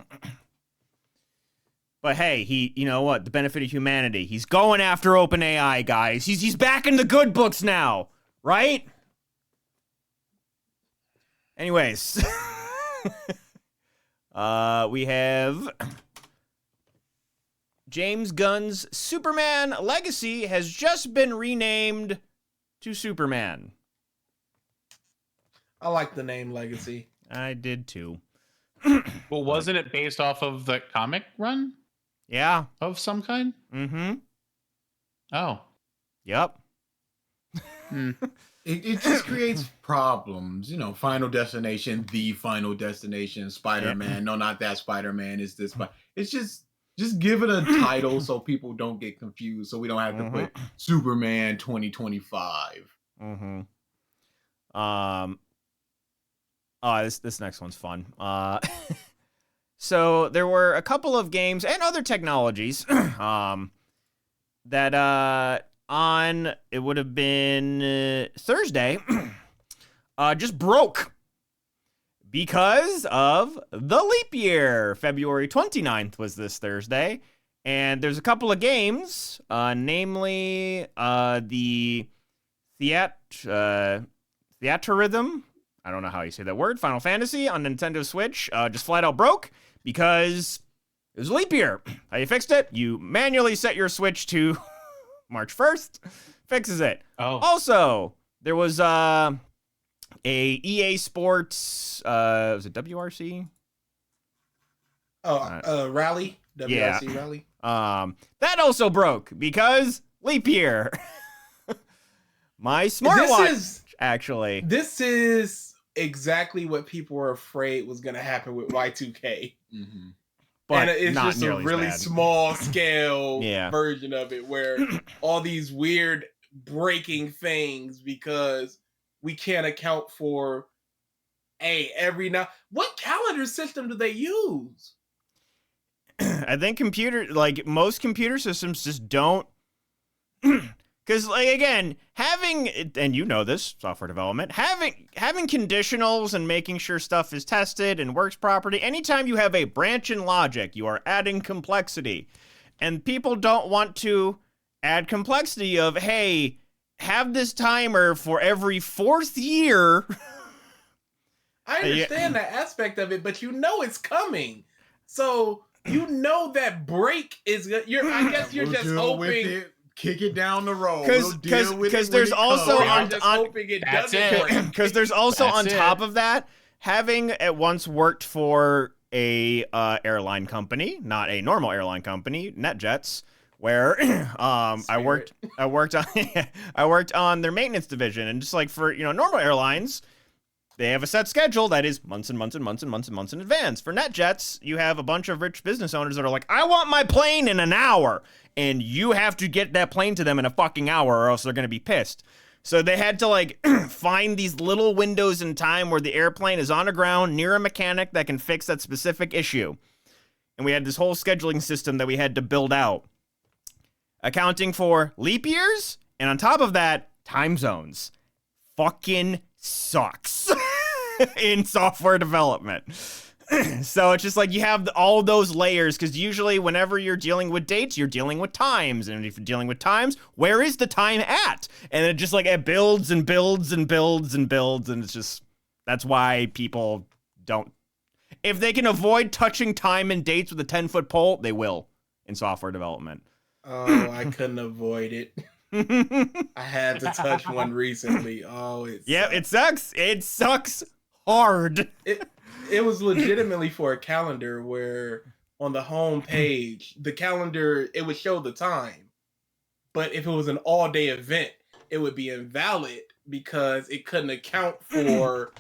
But hey, you know what? The benefit of humanity. He's going after OpenAI, guys. He's back in the good books now, right? Anyways, we have James Gunn's Superman Legacy has just been renamed to Superman. I like the name Legacy. I did too. Well, wasn't it based off of the comic run Yeah. of some kind? Mm-hmm. Oh. Yep. It just creates problems, you know. Final Destination, the Final Destination, Spider-Man. No, not that Spider-Man. It's this. It's just give it a title so people don't get confused. So we don't have to put Superman 2025. Mm-hmm. This next one's fun. So there were a couple of games and other technologies that on it would have been Thursday just broke because of the leap year. February 29th was this Thursday, and there's a couple of games, namely the Theatrhythm. I don't know how you say that word. Final Fantasy on Nintendo Switch just flat out broke because it was a leap year. How you fixed it? You manually set your Switch to March 1st. Fixes it. Oh. Also, there was a EA Sports, was it WRC? Rally. WRC Rally. That also broke because leap year. My smartwatch, actually. This is exactly what people were afraid was going to happen with Y2K. Mm-hmm. But and it's not just a nearly as really bad. small scale Yeah. version of it where all these weird breaking things because we can't account for every now. What calendar system do they use? I think most computer systems just don't. Because, again, having, and you know this, software development, having conditionals and making sure stuff is tested and works properly, anytime you have a branch in logic, you are adding complexity. And people don't want to add complexity of, hey, have this timer for every 4th year. I understand that aspect of it, but you know it's coming. So, you know that break is, I guess you're just hoping. Kick it down the road. Because there's also on top of that, having at once worked for a airline company, not a normal airline company, NetJets, where I worked on their maintenance division, and just like for normal airlines, they have a set schedule that is months and months and months and months and months in advance. For NetJets, you have a bunch of rich business owners that are like, I want my plane in an hour. And you have to get that plane to them in a fucking hour or else they're going to be pissed. So they had to find these little windows in time where the airplane is on the ground near a mechanic that can fix that specific issue. And we had this whole scheduling system that we had to build out, accounting for leap years. And on top of that, time zones. Fucking sucks in software development. So it's just like you have all those layers, because usually whenever you're dealing with dates, you're dealing with times. And if you're dealing with times, where is the time at? And it just it builds and builds and builds and builds. And it's just, that's why people don't. If they can avoid touching time and dates with a 10-foot pole, they will in software development. Oh, I couldn't avoid it. I had to touch one recently. Oh, it sucks. It sucks hard. It was legitimately for a calendar where on the home page, the calendar, it would show the time. But if it was an all-day event, it would be invalid because it couldn't account for,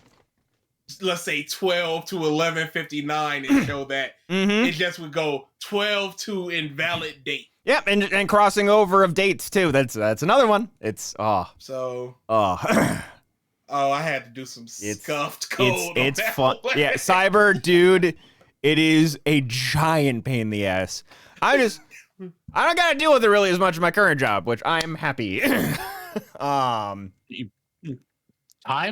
let's say, 12 to 11:59 and show that. It just would go 12 to invalid date. Yep, and crossing over of dates, too. That's another one. It's, I had to do some scuffed code. It's fun. Yeah, Cyber, dude, it is a giant pain in the ass. I don't gotta deal with it really as much as my current job, which I am happy. Times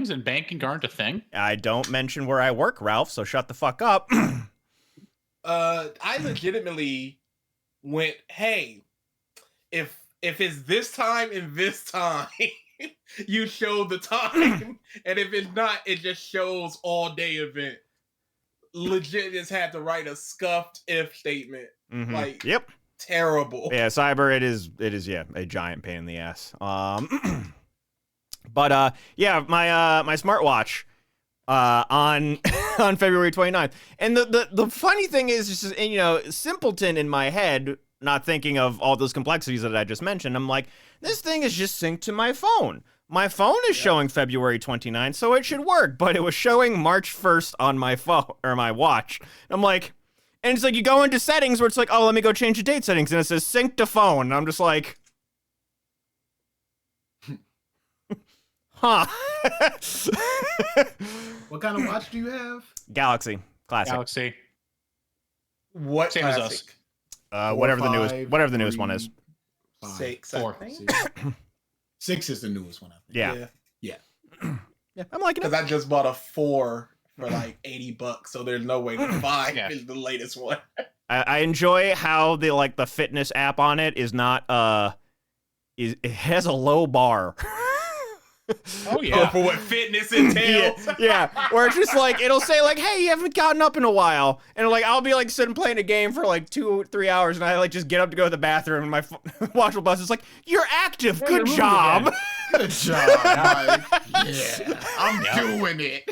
and banking aren't a thing. I don't mention where I work, Ralph, so shut the fuck up. I legitimately went, hey, if it's this time and this time, you show the time, and if it's not, it just shows all day event. Legit just had to write a scuffed if statement. Yep. terrible. Yeah, cyber. It is. Yeah, a giant pain in the ass. But yeah, my smartwatch on on February 29th. And the funny thing is just, you know, simpleton in my head, not thinking of all those complexities that I just mentioned. I'm like, this thing is just synced to my phone. My phone is showing February 29th, so it should work, but it was showing March 1st on my phone or my watch. I'm like, and it's like you go into settings where it's like, oh, let me go change the date settings, and it says sync to phone. And I'm just like, huh. What kind of watch do you have? Galaxy Classic. Galaxy. What Same as classic? us. Whatever the newest one is. 6, Four. I think. 6 is the newest one, I think. Yeah. Yeah, I'm liking Because it. I just bought a 4 for like $80, so there's no way the 5 Yeah. is the latest one. I enjoy how the fitness app on it is not it has a low bar. Oh Oh, yeah. for what fitness entails. Yeah, where it's just like it'll say like, "Hey, you haven't gotten up in a while," and like I'll be like sitting playing a game for like 2-3 hours, and I like just get up to go to the bathroom, and my watch will buzz. It's like, "You're active, Yeah, good you're moving job." again. Good job, Mike. Yeah, I'm doing it.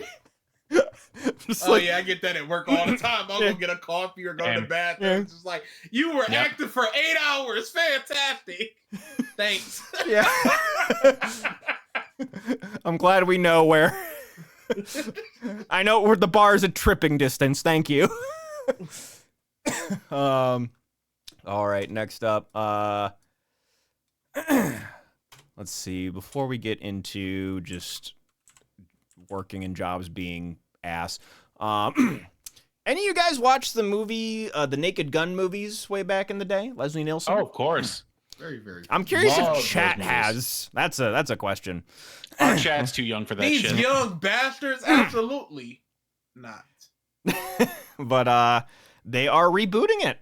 Just Oh like, yeah, I get that at work all the time. I'll go get a coffee or go to the bathroom. Yeah. It's just like, you were Yep. active for 8 hours. Fantastic. Thanks. yeah. I'm glad we know where. I know where the bar's at tripping distance. Thank you. All right, next up. Let's see. Before we get into just working and jobs being ass, any of you guys watch the movie, the Naked Gun movies way back in the day? Leslie Nielsen. Oh, of course. Very, very. I'm curious Love if chat those has. That's a question. Our chat's too young for that These shit. young bastards, absolutely not. But they are rebooting it.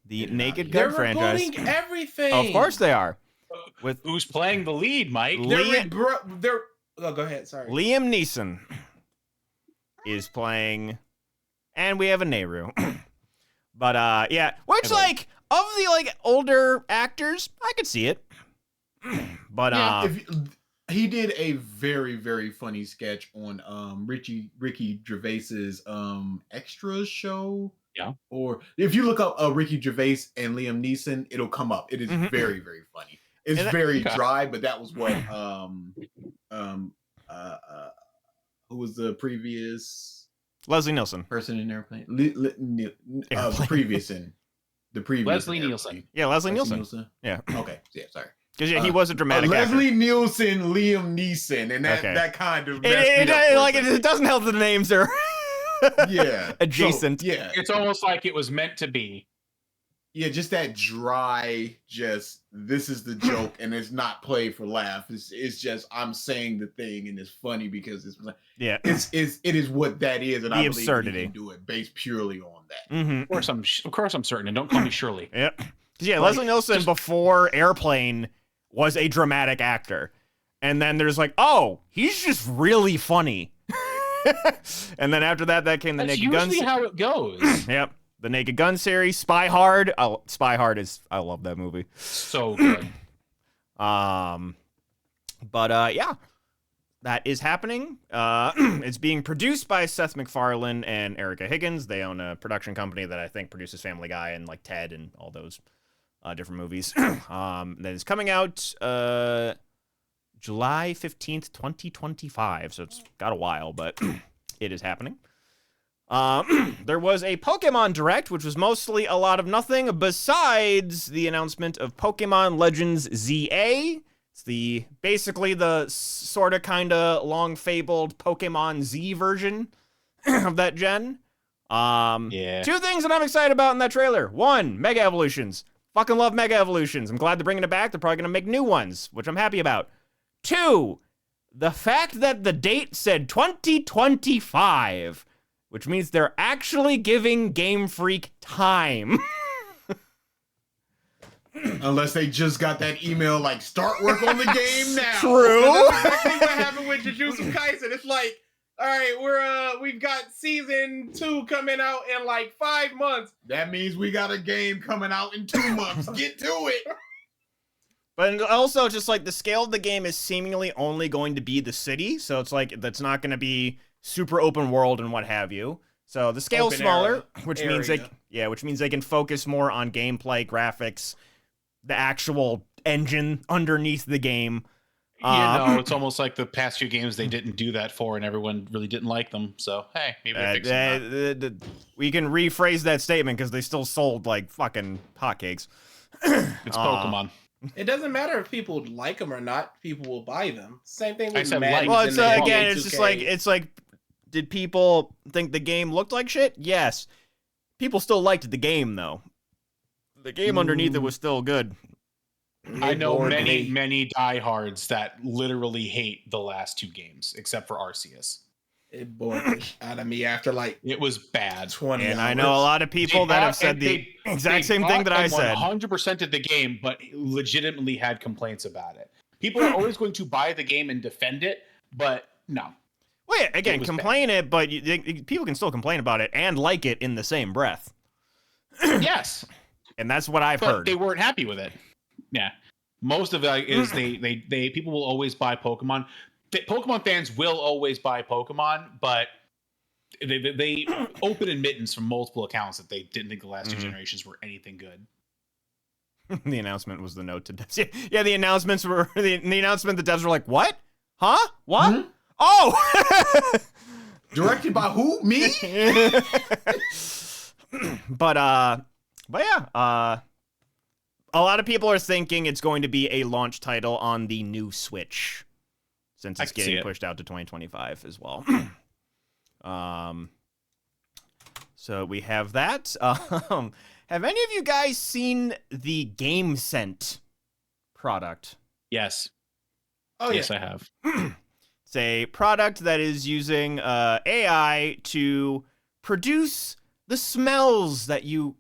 The Naked They're Gun franchise. rebooting everything. Of course they are. With Who's playing the lead, Mike? They're oh, go ahead. Sorry. Liam Neeson is playing, and we have a Nehru. But yeah, which like of the like older actors, I could see it. But He did a very, very funny sketch on Ricky Gervais's Extras show. Yeah. Or if you look up Ricky Gervais and Liam Neeson, it'll come up. It is Mhm. very, very funny. It's And very okay. dry, but that was what who was the previous Leslie Nielsen. person in Airplane? Airplane. The previous Leslie Airplane. Nielsen. Yeah, Leslie Nielsen. Yeah, Okay. Yeah. Sorry. because yeah, he was a dramatic actor. Leslie Nielsen, Liam Neeson, and that Okay. that kind of messed me up for a Like second. it doesn't help that the names are Yeah. adjacent. So, yeah. It's almost like it was meant to be. Yeah, just that dry, just this is the joke, and it's not played for laugh. It's just I'm saying the thing, and it's funny because Yeah. it is what that is, and The I believe absurdity. he can do it based purely on that. Mm-hmm. Of course, I'm certain. And don't call me Shirley. Yep. 'Cause, yeah, Like, Leslie Nielsen before Airplane was a dramatic actor. And then there's like, oh, he's just really funny. And then after that came the That's Naked Gun. usually how it goes. Yep. The Naked Gun series, Spy Hard. Spy Hard is, I love that movie. So good. Yeah, that is happening. It's being produced by Seth MacFarlane and Erica Higgins. They own a production company that I think produces Family Guy and like Ted and all those different movies. That is coming out July 15th, 2025. So it's got a while, but it is happening. There was a Pokemon Direct, which was mostly a lot of nothing besides the announcement of Pokemon Legends ZA. It's basically the sort of kind of long fabled Pokemon Z version of that gen. Yeah. Two things that I'm excited about in that trailer. One, Mega Evolutions. Fucking love Mega Evolutions. I'm glad they're bringing it back. They're probably gonna make new ones, which I'm happy about. Two, the fact that the date said 2025. Which means they're actually giving Game Freak time. Unless they just got that email like start work on the game now. True. That's exactly what happened with Jujutsu Kaisen. It's like, All right, we've got season 2 coming out in like 5 months. That means we got a game coming out in 2 months. Get to it. But also, just like the scale of the game is seemingly only going to be the city, so it's like that's not going to be super open world and what have you. So the scale's Open smaller, which means area. which means they can focus more on gameplay, graphics, the actual engine underneath the game. It's almost like the past few games they didn't do that for, and everyone really didn't like them. So hey, maybe they're fixing that. We can rephrase that statement because they still sold like fucking hotcakes. It's Pokemon. It doesn't matter if people like them or not. People will buy them. Same thing I with said Madden. like. Well, it's again, it's just like did people think the game looked like shit? Yes. People still liked the game though. The game underneath it was still good. I know many diehards that literally hate the last 2 games, except for Arceus. It bored the shit out of me after like It was bad. 20 And hours. I know a lot of people that have said the exact same thing that I said. 100% of the game, but legitimately had complaints about it. People are always going to buy the game and defend it, but no. Well, yeah, again, It was complain it, but people can still complain about it and like it in the same breath. Yes, And that's what I've but heard. they weren't happy with it. Yeah, most of it is they people will always buy Pokemon. Pokemon fans will always buy Pokemon, but they open admittance from multiple accounts that they didn't think the last 2 generations were anything good. The announcement was the note to devs. Yeah, the announcements were the announcement. The devs were like, "What? Huh? What? Hmm? Oh!" Directed by who? Me? But yeah, a lot of people are thinking it's going to be a launch title on the new Switch, since it's getting pushed out to 2025 as well. So we have that. Have any of you guys seen the Game Scent product? Yes. Oh, Yes, yeah. I have. It's a product that is using AI to produce the smells that you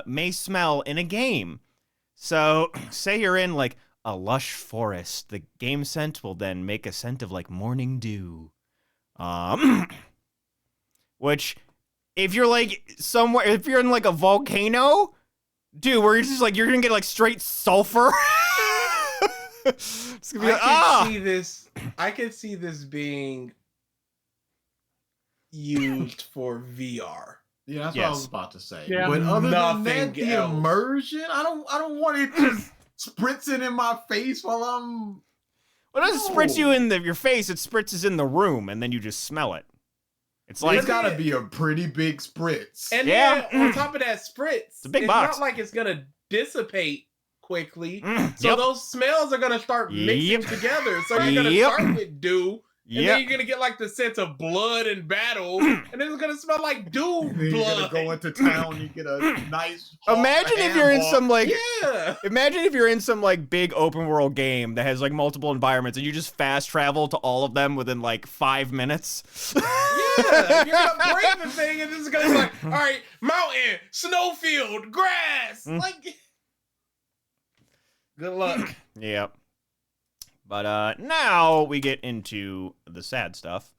may smell in a game. So, say you're in like a lush forest, the Game Scent will then make a scent of like morning dew. Which, if you're like somewhere, if you're in like a volcano, dude, where you're just like, you're gonna get like straight sulfur. It's gonna be like, I could see this being used for VR. Yeah, that's what I Yes. was about to say. Yeah. But other than Nothing that, the else. immersion, I don't want it just spritzing in my face while I'm. Well, it doesn't spritz you in your face, it spritzes in the room, and then you just smell it. It's like, It's gotta be a pretty big spritz. And Yeah. then on top of that spritz, a big box. not like it's gonna dissipate quickly. So yep. those smells are gonna start mixing Yep. together. So you're gonna Yep. start with dew, and Yep. then you're gonna get like the sense of blood and battle, and then it's gonna smell like dew Then you're blood. gonna go into town, you get a nice. Imagine if you're in some like, Yeah. imagine if you're in some like big open world game that has like multiple environments and you just fast travel to all of them within like 5 minutes. Yeah, you're gonna break the thing, and this is gonna be like, all right, mountain, snowfield, grass. Like, good luck. Yep. But now we get into the sad stuff.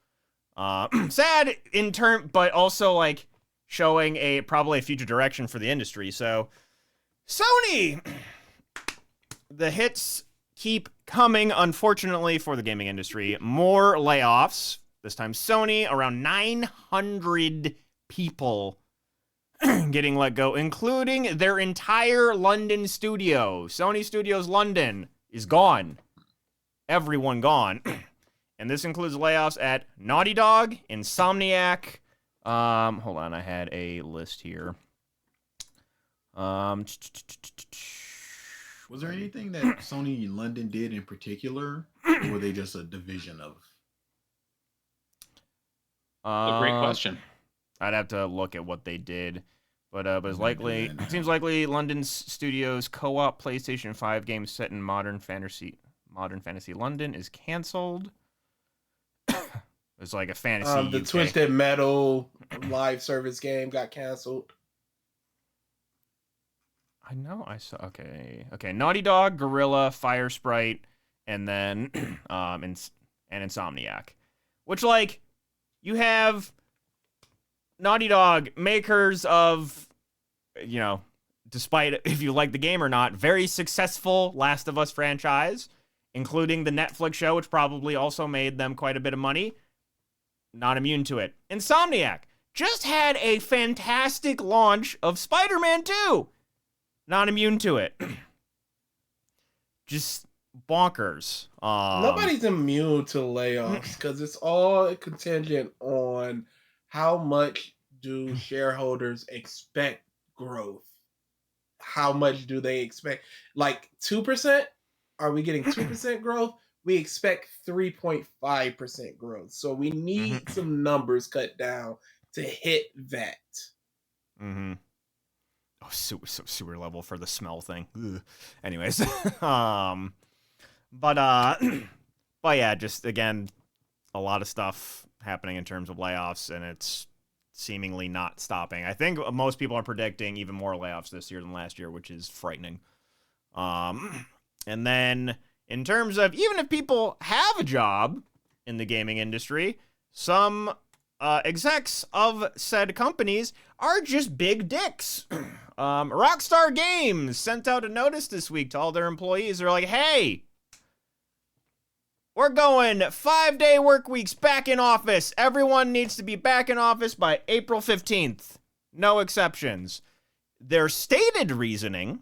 Sad in turn, but also like showing probably a future direction for the industry. So Sony, the hits keep coming, unfortunately, for the gaming industry. More layoffs. This time Sony, around 900 people getting let go, including their entire London studio. Sony Studios London is gone. Everyone gone. And this includes layoffs at Naughty Dog, Insomniac. Hold on, I had a list here. Was there anything that Sony London did in particular, or were they just a division of? A great question. I'd have to look at what they did, but it's likely. It seems likely London Studios co-op PlayStation 5 game set in Modern Fantasy London is canceled. It's like a fantasy. The UK. Twisted Metal live service game got canceled. I know. I saw. Okay. Naughty Dog, Gorilla, Fire Sprite, and then and Insomniac, which like You have Naughty Dog, makers of, despite if you like the game or not, very successful Last of Us franchise, including the Netflix show, which probably also made them quite a bit of money. Not immune to it. Insomniac just had a fantastic launch of Spider-Man 2. Not immune to it. Just bonkers. Nobody's immune to layoffs because it's all contingent on how much do shareholders expect growth. How much do they expect? Like 2%? Are we getting 2% growth? We expect 3.5% growth. So we need some numbers cut down to hit that. Mm-hmm. Oh, sewer level for the smell thing. Ugh. Anyways, but yeah, just again, a lot of stuff happening in terms of layoffs, and it's seemingly not stopping. I think most people are predicting even more layoffs this year than last year, which is frightening. And then in terms of even if people have a job in the gaming industry, some execs of said companies are just big dicks. Rockstar Games sent out a notice this week to all their employees. They're like, hey, we're going 5-day work weeks back in office. Everyone needs to be back in office by April 15th. No exceptions. Their stated reasoning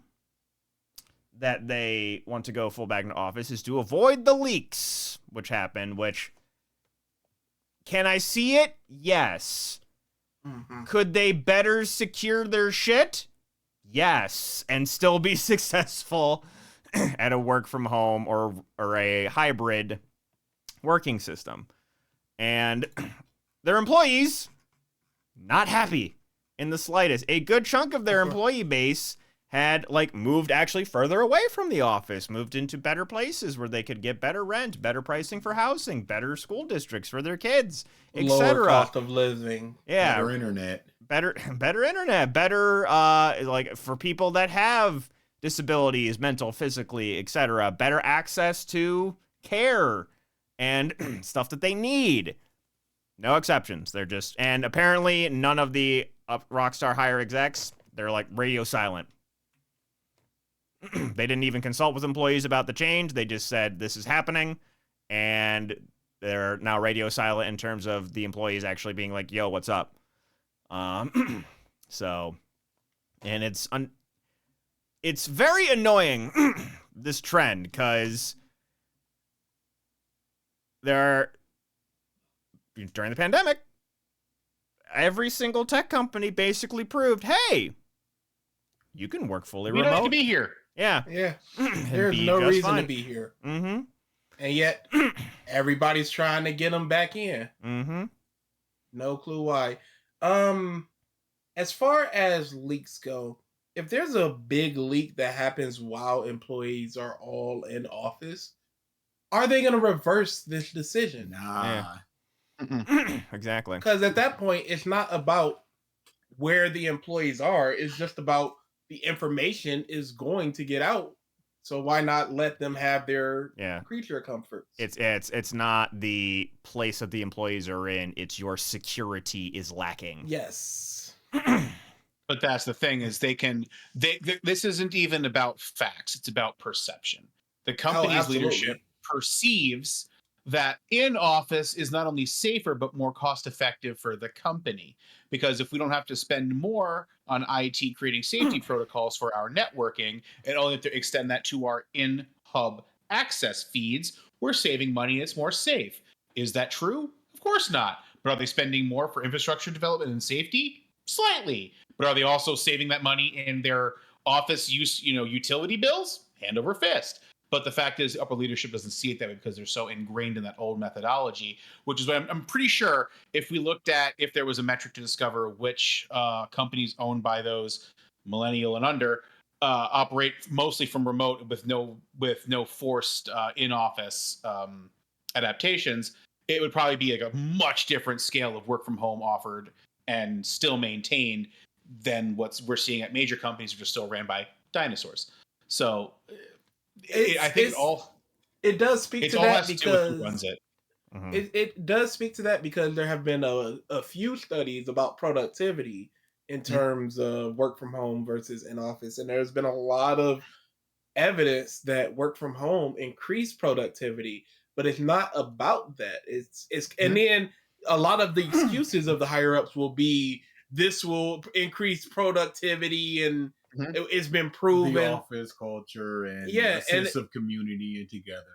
that they want to go full back into office is to avoid the leaks, which happened, which, can I see it? Yes. Mm-hmm. Could they better secure their shit? Yes. And still be successful at a work from home or a hybrid working system. And their employees, not happy in the slightest. A good chunk of their employee base had moved actually further away from the office, moved into better places where they could get better rent, better pricing for housing, better school districts for their kids, etc. Lower cost of living. Yeah. Better internet. Better internet, better for people that have disabilities, mental, physically, etc. Better access to care and stuff that they need. No exceptions. They're just, and apparently none of the Rockstar higher execs, they're radio silent. They didn't even consult with employees about the change. They just said this is happening, and they're now radio silent in terms of the employees actually being like, yo, what's up? So, and it's very annoying, this trend, because during the pandemic, every single tech company basically proved, hey, you can work fully remote. We don't have to be here. Yeah. Yeah. There's no reason to be here. Mm-hmm. And yet, everybody's trying to get them back in. Mm-hmm. No clue why. As far as leaks go, if there's a big leak that happens while employees are all in office, are they going to reverse this decision? Nah. Yeah. Exactly. Because at that point, it's not about where the employees are. It's just about the information is going to get out. So why not let them have their creature comforts? It's not the place that the employees are in. It's your security is lacking. Yes. But that's the thing is this isn't even about facts. It's about perception. The company's leadership perceives that in office is not only safer, but more cost effective for the company. Because if we don't have to spend more on IT creating safety protocols for our networking and only have to extend that to our in-hub access feeds, we're saving money and it's more safe. Is that true? Of course not. But are they spending more for infrastructure development and safety? Slightly. But are they also saving that money in their office use, utility bills? Hand over fist. But the fact is, upper leadership doesn't see it that way because they're so ingrained in that old methodology, which is why I'm pretty sure if we looked at if there was a metric to discover which companies owned by those millennial and under operate mostly from remote with no forced in-office adaptations, it would probably be like a much different scale of work from home offered and still maintained than what we're seeing at major companies which are still ran by dinosaurs. So I think it does speak to that because who runs it. Mhm. It does speak to that because there have been a few studies about productivity in terms of work from home versus in office, and there's been a lot of evidence that work from home increase productivity, but it's not about that. It's and then a lot of the excuses of the higher ups will be this will increase productivity and Mhm. it's been The proven. office culture and Yeah, a sense of community and togetherness.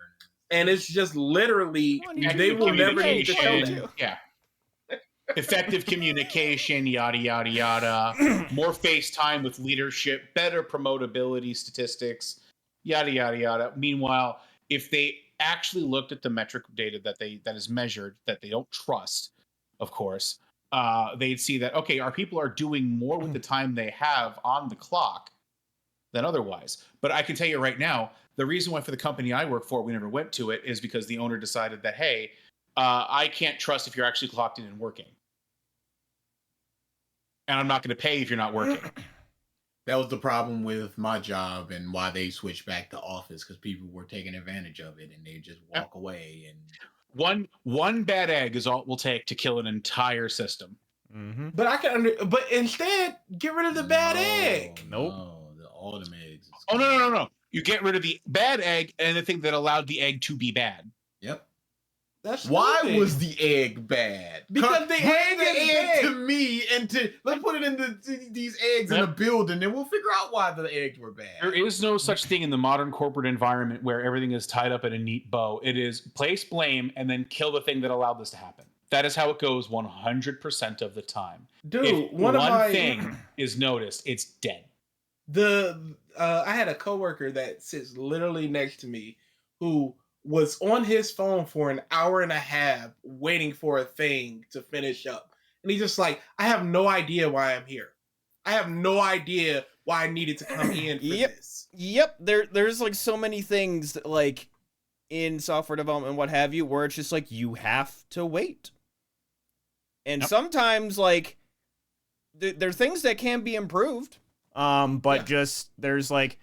And it's just literally Well, you they do will never communicate, need to show don't that. you? Yeah. Effective communication, yada yada yada. More face time with leadership, better promotability statistics, yada yada yada. Meanwhile, if they actually looked at the metric data that is measured that they don't trust, of course, they'd see that okay, our people are doing more with the time they have on the clock than otherwise. But I can tell you right now, the reason why for the company I work for we never went to it is because the owner decided that hey, I can't trust if you're actually clocked in and working. And I'm not going to pay if you're not working. That was the problem with my job and why they switched back to office because people were taking advantage of it and they just walk away. And One bad egg is all it will take to kill an entire system. Mm-hmm. But but instead get rid of the bad egg. Nope. No, all them eggs. Oh no! You get rid of the bad egg and the thing that allowed the egg to be bad. Yep. That's Why stupid. was the egg bad? Because the Bring egg the is egg bad. to me and let's put it in these eggs in a building and we'll figure out why the eggs were bad. There is no such thing in the modern corporate environment where everything is tied up in a neat bow. It is place blame and then kill the thing that allowed this to happen. That is how it goes 100% of the time. Dude, If one thing is noticed, it's dead. I had a coworker that sits literally next to me who was on his phone for an hour and a half waiting for a thing to finish up. And he's just like, I have no idea why I'm here. I have no idea why I needed to come in for this. Yep. There's like so many things like in software development and what have you, where it's just like you have to wait. And sometimes like there are things that can be improved. But just there's like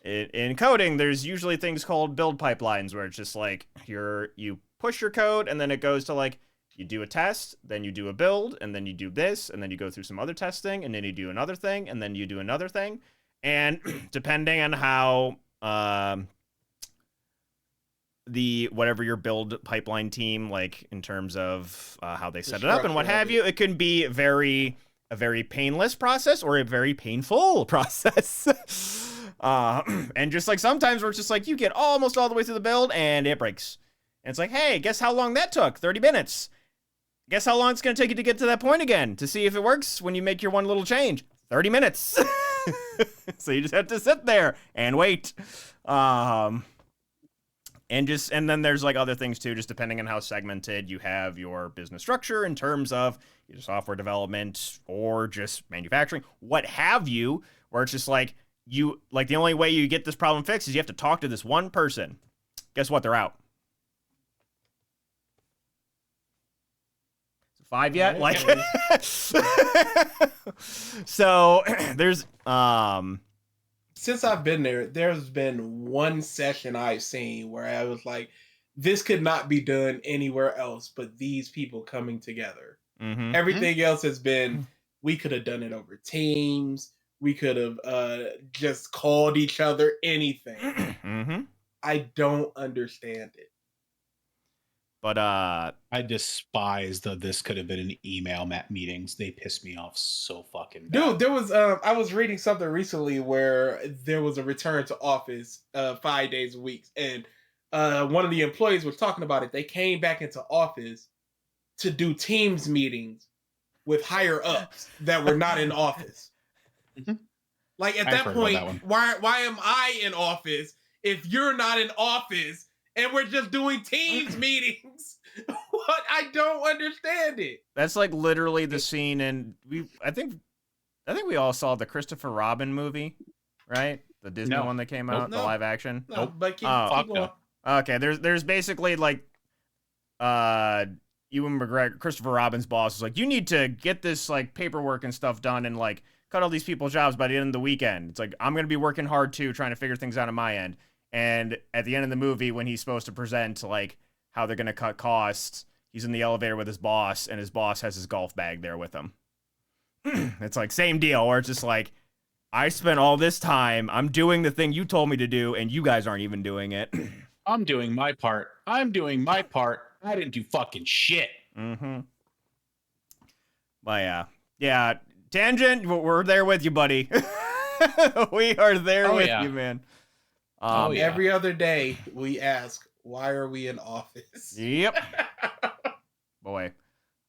in coding, there's usually things called build pipelines where it's just like you push your code and then it goes to like you do a test, then you do a build, and then you do this, and then you go through some other testing, and then you do another thing, and then you do another thing. And depending on how the whatever your build pipeline team like in terms of how they set it up and what have you, it can be a very painless process or a very painful process. And just like sometimes where it's just like you get almost all the way through the build and it breaks. And it's like, hey, guess how long that took? 30 minutes. Guess how long it's going to take you to get to that point again to see if it works when you make your one little change? 30 minutes. So you just have to sit there and wait. And then there's like other things too, just depending on how segmented you have your business structure in terms of either software development or just manufacturing, what have you, where it's just like the only way you get this problem fixed is you have to talk to this one person. Guess what? They're out. 5 yet? Like, so there's, since I've been there, there's been one session I've seen where I was like, this could not be done anywhere else but these people coming together. Mm-hmm. Everything else has been, we could have done it over Teams. We could have just called each other, anything. Mm-hmm. I don't understand it. But I despise this could have been an email meetings. They piss me off so fucking bad. Dude, there was I was reading something recently where there was a return to office 5 days a week, and one of the employees was talking about it. They came back into office to do Teams meetings with higher ups that were not in office. Mm-hmm. Like at I've that heard point, about that one. why am I in office if you're not in office and we're just doing Teams meetings? What? I don't understand it. that's like literally the scene, and I think we all saw the Christopher Robin movie, right? The Disney one that came out, the No. live action. No, but keep Fuck going. no. Okay, there's basically like Ewan McGregor, Christopher Robin's boss is like, you need to get this like paperwork and stuff done and like cut all these people's jobs by the end of the weekend. It's like, I'm gonna be working hard too, trying to figure things out on my end. And at the end of the movie, when he's supposed to present like how they're gonna cut costs. He's in the elevator with his boss, and his boss has his golf bag there with him. It's like same deal, where it's just like, I spent all this time, I'm doing the thing you told me to do, and you guys aren't even doing it. I'm doing my part. I'm doing my part. I didn't do fucking shit. Mm-hmm. But yeah, Tangent, we're there with you, buddy. We are there with you, man. Yeah. Every other day we ask, why are we in office? Yep. Boy.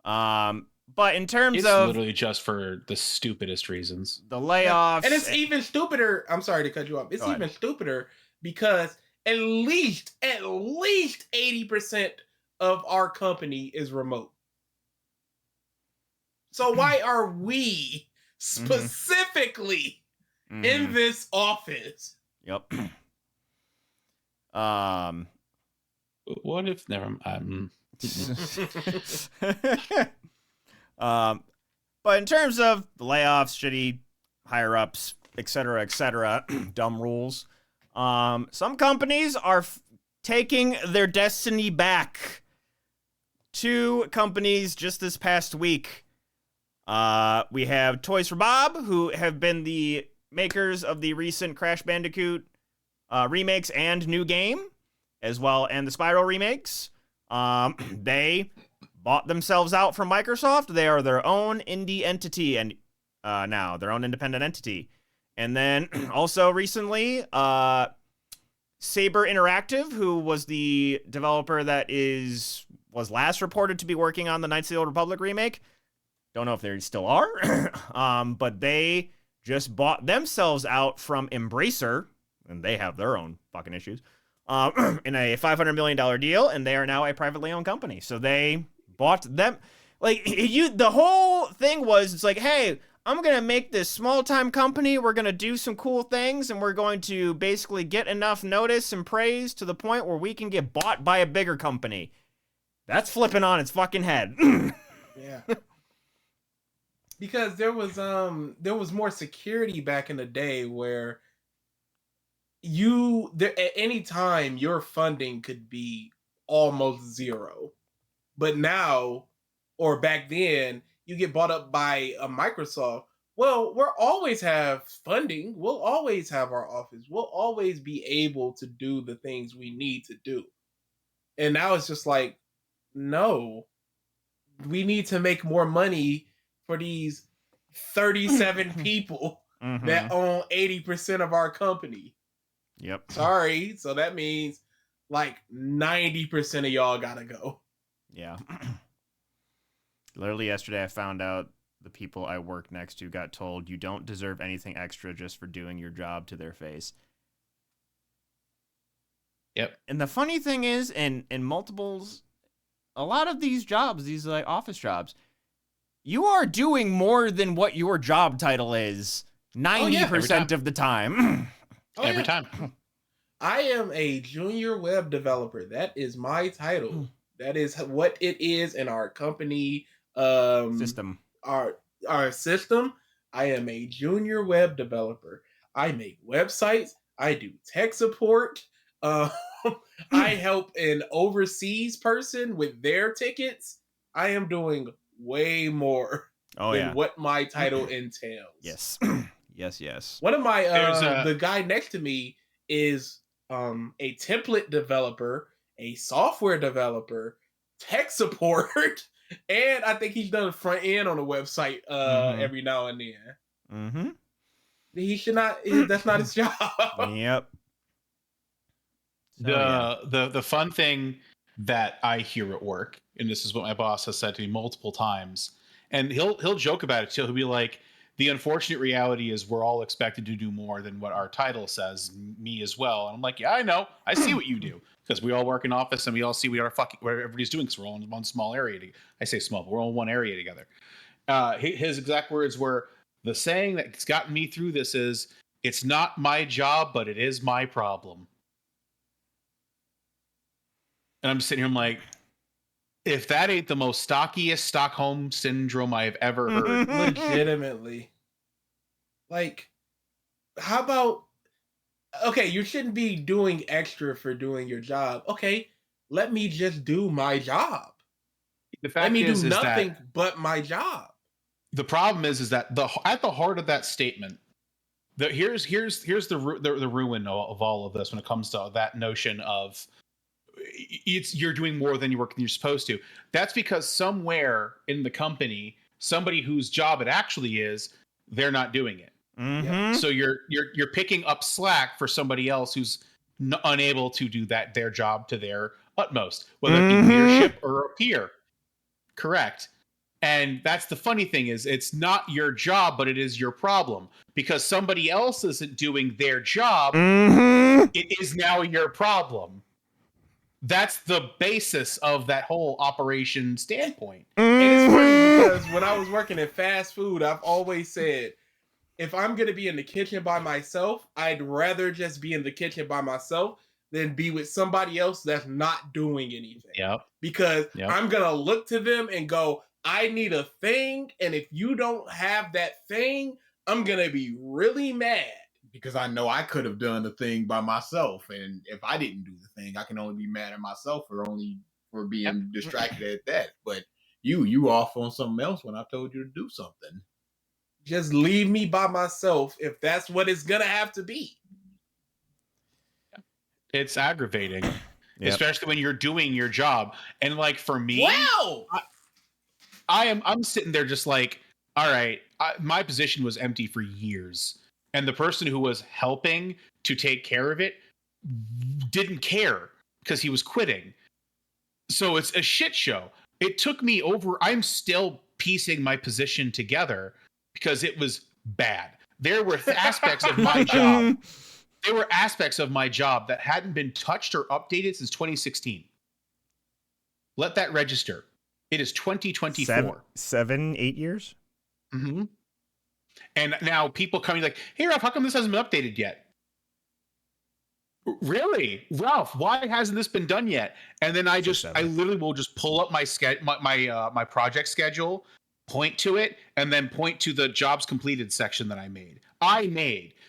But in terms It's of literally just for the stupidest reasons. the layoffs, And it's even stupider. I'm sorry to cut you off. It's Go ahead. even stupider because at least 80% of our company is remote. So why are we specifically in this office? Yep. What if never? But in terms of the layoffs, shitty higher ups, etc., dumb rules. Some companies are taking their destiny back. 2 companies just this past week. We have Toys for Bob, who have been the makers of the recent Crash Bandicoot remakes and new game, as well, and the Spyro remakes. They bought themselves out from Microsoft. They are their own indie entity, and now their own independent entity. And then also recently, Saber Interactive, who was the developer that was last reported to be working on the Knights of the Old Republic remake. Don't know if they still are, but they just bought themselves out from Embracer, and they have their own fucking issues, in a $500 million deal, and they are now a privately owned company. So they bought them. Like, the whole thing was, it's like, hey, I'm going to make this small-time company, we're going to do some cool things, and we're going to basically get enough notice and praise to the point where we can get bought by a bigger company. That's flipping on its fucking head. Yeah. Because there was more security back in the day where at any time your funding could be almost zero. But now, or back then, you get bought up by a Microsoft. Well, we'll always have funding. We'll always have our office. We'll always be able to do the things we need to do. And now it's just like, no, we need to make more money for these 37 people that own 80% of our company. Yep. Sorry. So that means like 90% of y'all gotta go. Yeah. Literally yesterday I found out the people I work next to got told you don't deserve anything extra just for doing your job to their face. Yep. And the funny thing is, in multiples, a lot of these jobs, these like office jobs, you are doing more than what your job title is 90% of the time. Every time. I am a junior web developer. That is my title. That is what it is in our company System. Our system. I am a junior web developer. I make websites. I do tech support. I help an overseas person with their tickets. I am doing way more than what my title entails. Yes. Yes. One of my the guy next to me is a template developer, a software developer, tech support, and I think he's done front end on a website every now and then. He should not. That's not his job. Yep. The fun thing that I hear at work, and this is what my boss has said to me multiple times, and he'll joke about it too. He'll be like, the unfortunate reality is we're all expected to do more than what our title says, me as well. And I'm like, yeah, I know. I see what you do. Because we all work in office and we all see what everybody's doing because we're all in one small area. I say small, but we're all in one area together. His exact words were, the saying that's gotten me through this is, it's not my job, but it is my problem. And I'm sitting here, I'm like, if that ain't the most stockiest Stockholm syndrome I've ever heard. Legitimately. Like, how about, okay, you shouldn't be doing extra for doing your job. Okay, let me just do my job. The Let fact me is do nothing that but my job. the problem is that at the heart of that statement, here's the ruin of all of this when it comes to that notion of you're doing more than you're supposed to. That's because somewhere in the company, somebody whose job it actually is, they're not doing it. Mm-hmm. So you're picking up slack for somebody else who's unable to do their job to their utmost, whether it be leadership or a peer. Correct. And that's the funny thing is it's not your job, but it is your problem because somebody else isn't doing their job. Mm-hmm. It is now your problem. That's the basis of that whole operation standpoint. And it's funny because when I was working in fast food, I've always said, if I'm going to be in the kitchen by myself, I'd rather just be in the kitchen by myself than be with somebody else that's not doing anything. Yep. Because Yep. I'm going to look to them and go, I need a thing. And if you don't have that thing, I'm going to be really mad. Because I know I could have done the thing by myself, and if I didn't do the thing, I can only be mad at myself for being distracted at that. But you off on something else when I told you to do something. Just leave me by myself if that's what it's going to have to be. It's aggravating, especially when you're doing your job. And like for me, Wow! I'm sitting there just like, all right, my position was empty for years. And the person who was helping to take care of it didn't care because he was quitting. So it's a shit show. It took me I'm still piecing my position together because it was bad. There were aspects of my job. There were aspects of my job that hadn't been touched or updated since 2016. Let that register. It is 2024. 8 years? Mm-hmm. And now people coming like, hey, Ralph, how come this hasn't been updated yet? Really? Ralph, why hasn't this been done yet? And then I literally will just pull up my project schedule, point to it, and then point to the jobs completed section that I made.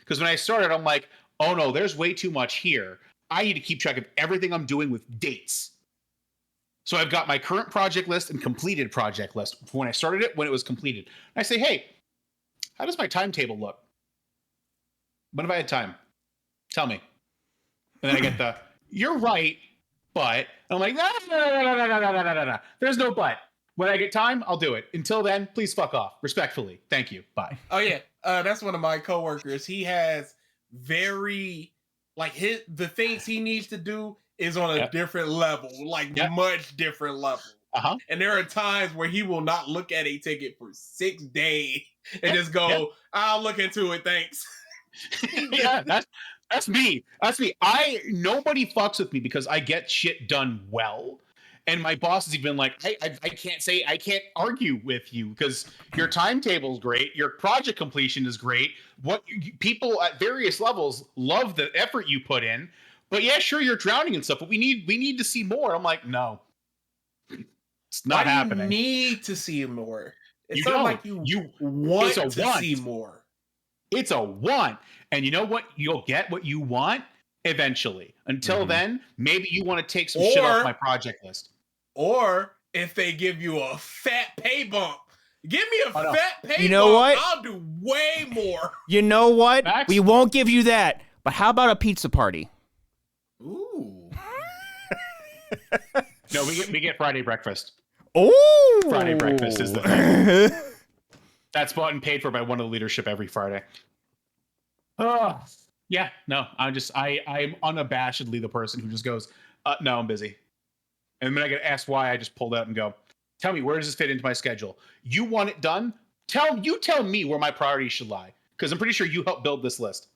Because when I started, I'm like, oh no, there's way too much here. I need to keep track of everything I'm doing with dates. So I've got my current project list and completed project list when I started it, when it was completed. I say, hey, how does my timetable look? When have I had time? Tell me. And then I get you're right, but I'm like, no. There's no but. When I get time, I'll do it. Until then, please fuck off. Respectfully. Thank you. Bye. Oh yeah. That's one of my coworkers. He has the things he needs to do is on a different level, much different level. Uh-huh. And there are times where he will not look at a ticket for 6 days and just go, I'll look into it, thanks. Yeah, that's me. Nobody fucks with me because I get shit done well. And my boss has even like, I can't argue with you because your timetable's great, your project completion is great. People at various levels love the effort you put in. But yeah, sure, you're drowning and stuff, but we need to see more. I'm like, no. It's not happening. You need to see more. It's you not don't. like you want to see more. It's a want. And you know what? You'll get what you want eventually. Until then, maybe you want to take some shit off my project list. Or if they give you a fat pay bump. Give me a fat pay bump. You know what? I'll do way more. You know what? Max? We won't give you that. But how about a pizza party? Ooh. No, we get Friday breakfast. Oh, Friday breakfast is the thing. That's bought and paid for by one of the leadership every Friday. Oh, yeah, no, I'm unabashedly the person who just goes, no, I'm busy. And when I get asked why, I just pull out and go, tell me, where does this fit into my schedule? You want it done? Tell me where my priorities should lie. Because I'm pretty sure you helped build this list.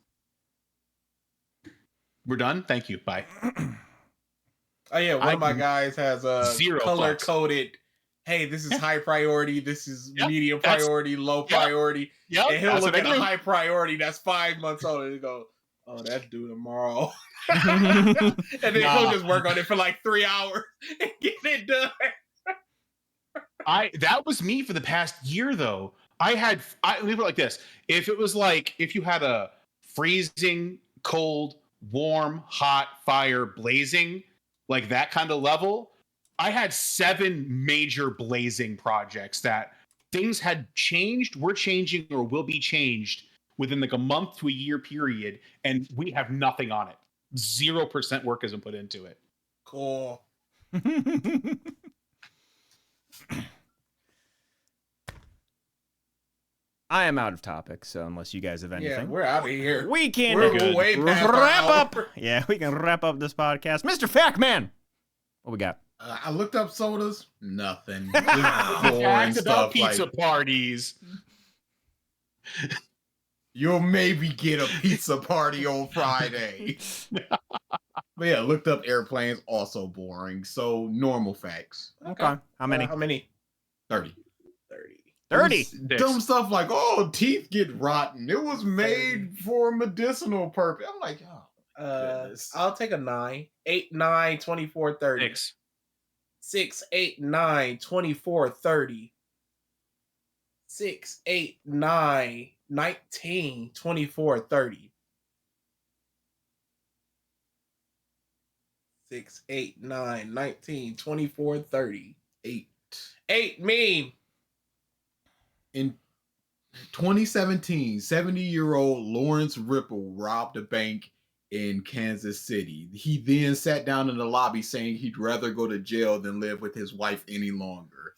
We're done? Thank you. Bye. Oh yeah, one of my guys has a color-coded, hey, this is high priority, this is medium priority, low priority. Yep, and he'll look at a high priority that's 5 months old and he'll go, oh, that's due tomorrow. And then he'll just work on it for like 3 hours and get it done. That was me for the past year though. Let me put it like this. If you had a freezing, cold, warm, hot, fire, blazing like that kind of level, I had 7 major blazing projects that things had changed, were changing, or will be changed within like a month to a year period, and we have nothing on it. 0% work has been put into it. Cool. I am out of topics, so unless you guys have Yeah, anything, we're out of here. we can We're way past our wrap up. hour. Yeah, we can wrap up this podcast. Mr. Factman, what we got? I looked up sodas. Nothing. Just Facts boring about stuff. pizza Like, parties. you'll maybe get a pizza party on Friday. But yeah, looked up airplanes. Also boring. So normal facts. Okay. How many? How many? 30. 30. Dumb stuff like, oh, teeth get rotten. It was made for medicinal purpose. I'm like, oh, goodness. I'll take a 9. 8, 9, 24, 30. 6. 6, 8, 9, 24, 30. 6, 8, 9, 19, 24, 30. 6, 8, 9, 19, 24, 30. 8. 8 mean. In 2017, 70-year-old Lawrence Ripple robbed a bank in Kansas City. He then sat down in the lobby saying he'd rather go to jail than live with his wife any longer.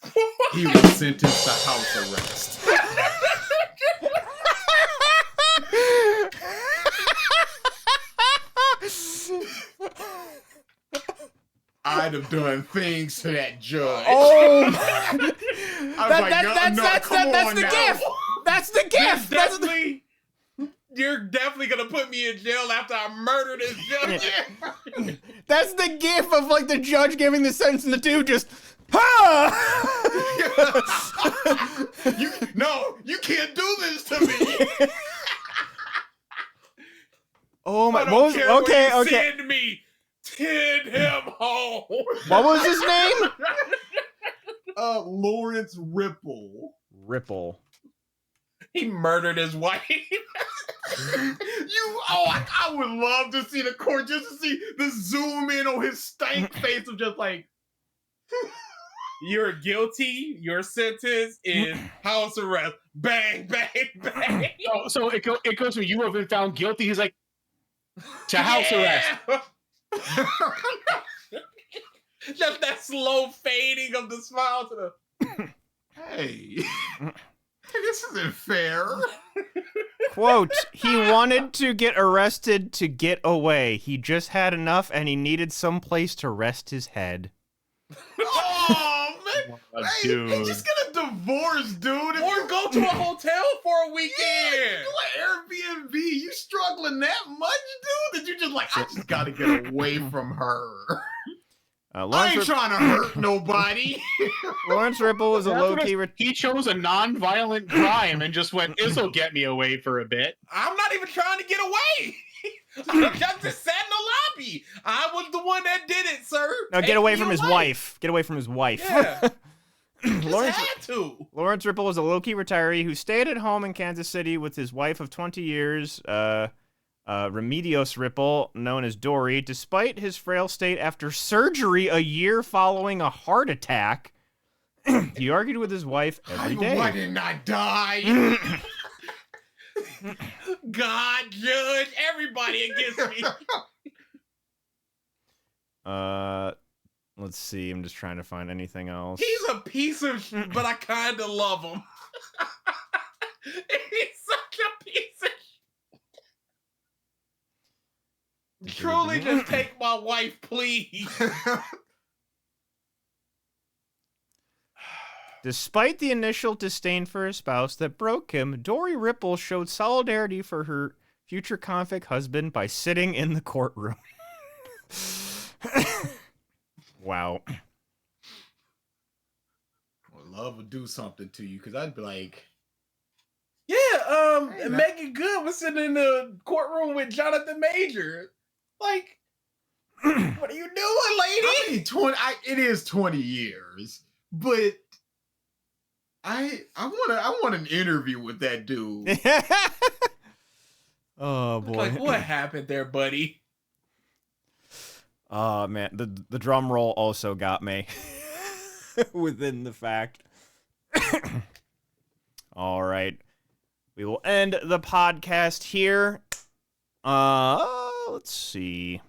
He was sentenced to house arrest. I'd have done things to that judge. Oh, That's the gift. That's the gift. That's the... Definitely, you're definitely gonna put me in jail after I murder this judge. That's the gif of like the judge giving the sentence and the dude just, you can't do this to me. Oh my! I don't What was, care okay, where you okay. send me. Send him home. What was his name? Lawrence Ripple. Ripple. He murdered his wife. I would love to see the court just to see the zoom in on his stank face of just like. You're guilty. Your sentence is house arrest. Bang, bang, bang. So it goes from you have been found guilty. He's like, to house arrest. Just that slow fading of the smile to the. Hey, this isn't fair. Quote, he wanted to get arrested to get away. He just had enough and he needed some place to rest his head. Oh man, hey, dude. just get a divorce, dude. Or go to a hotel for a weekend. Yeah, do an Airbnb. You struggling that much, dude? That you just like, I just gotta get away from her. I ain't trying to hurt nobody. Lawrence Ripple was a low-key... He chose a non-violent crime and just went, this'll get me away for a bit. I'm not even trying to get away. I just sat in the lobby. I was the one that did it, sir. No, get away from his wife. Get away from his wife. Yeah. Lawrence had to. Lawrence Ripple was a low-key retiree who stayed at home in Kansas City with his wife of 20 years, Remedios Ripple, known as Dory. Despite his frail state after surgery a year following a heart attack, he argued with his wife every day. Why didn't I die? God, judge, everybody against me. Let's see. I'm just trying to find anything else. He's a piece of shit, but I kind of love him. He's such a piece of shit. Truly, just take my wife, please. Despite the initial disdain for his spouse that broke him, Dory Ripple showed solidarity for her future convict husband by sitting in the courtroom. Wow. Well, love would do something to you, because I'd be like... Yeah, Hey, Megan Good was sitting in the courtroom with Jonathan Major. Like, what are you doing, lady? I mean, it is 20 years, but I want an interview with that dude. Oh boy. Like, what happened there, buddy? Oh man, the drum roll also got me within the fact. All right. We will end the podcast here. Let's see.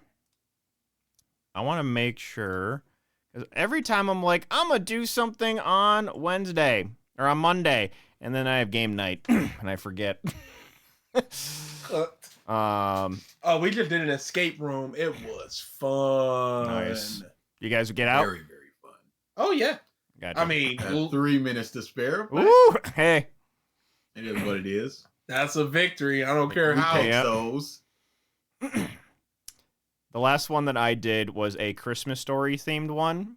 I want to make sure, because every time I'm like, I'm gonna do something on Wednesday or on Monday, and then I have game night and I forget. Oh, we just did an escape room. It was fun. Nice. You guys would get out? Very, very fun. Oh yeah. Gotcha. I mean, Got 3 minutes to spare. But Ooh, hey. it is what it is. that's a victory. I don't care We how. take Yeah. those. The last one that I did was a Christmas Story themed one.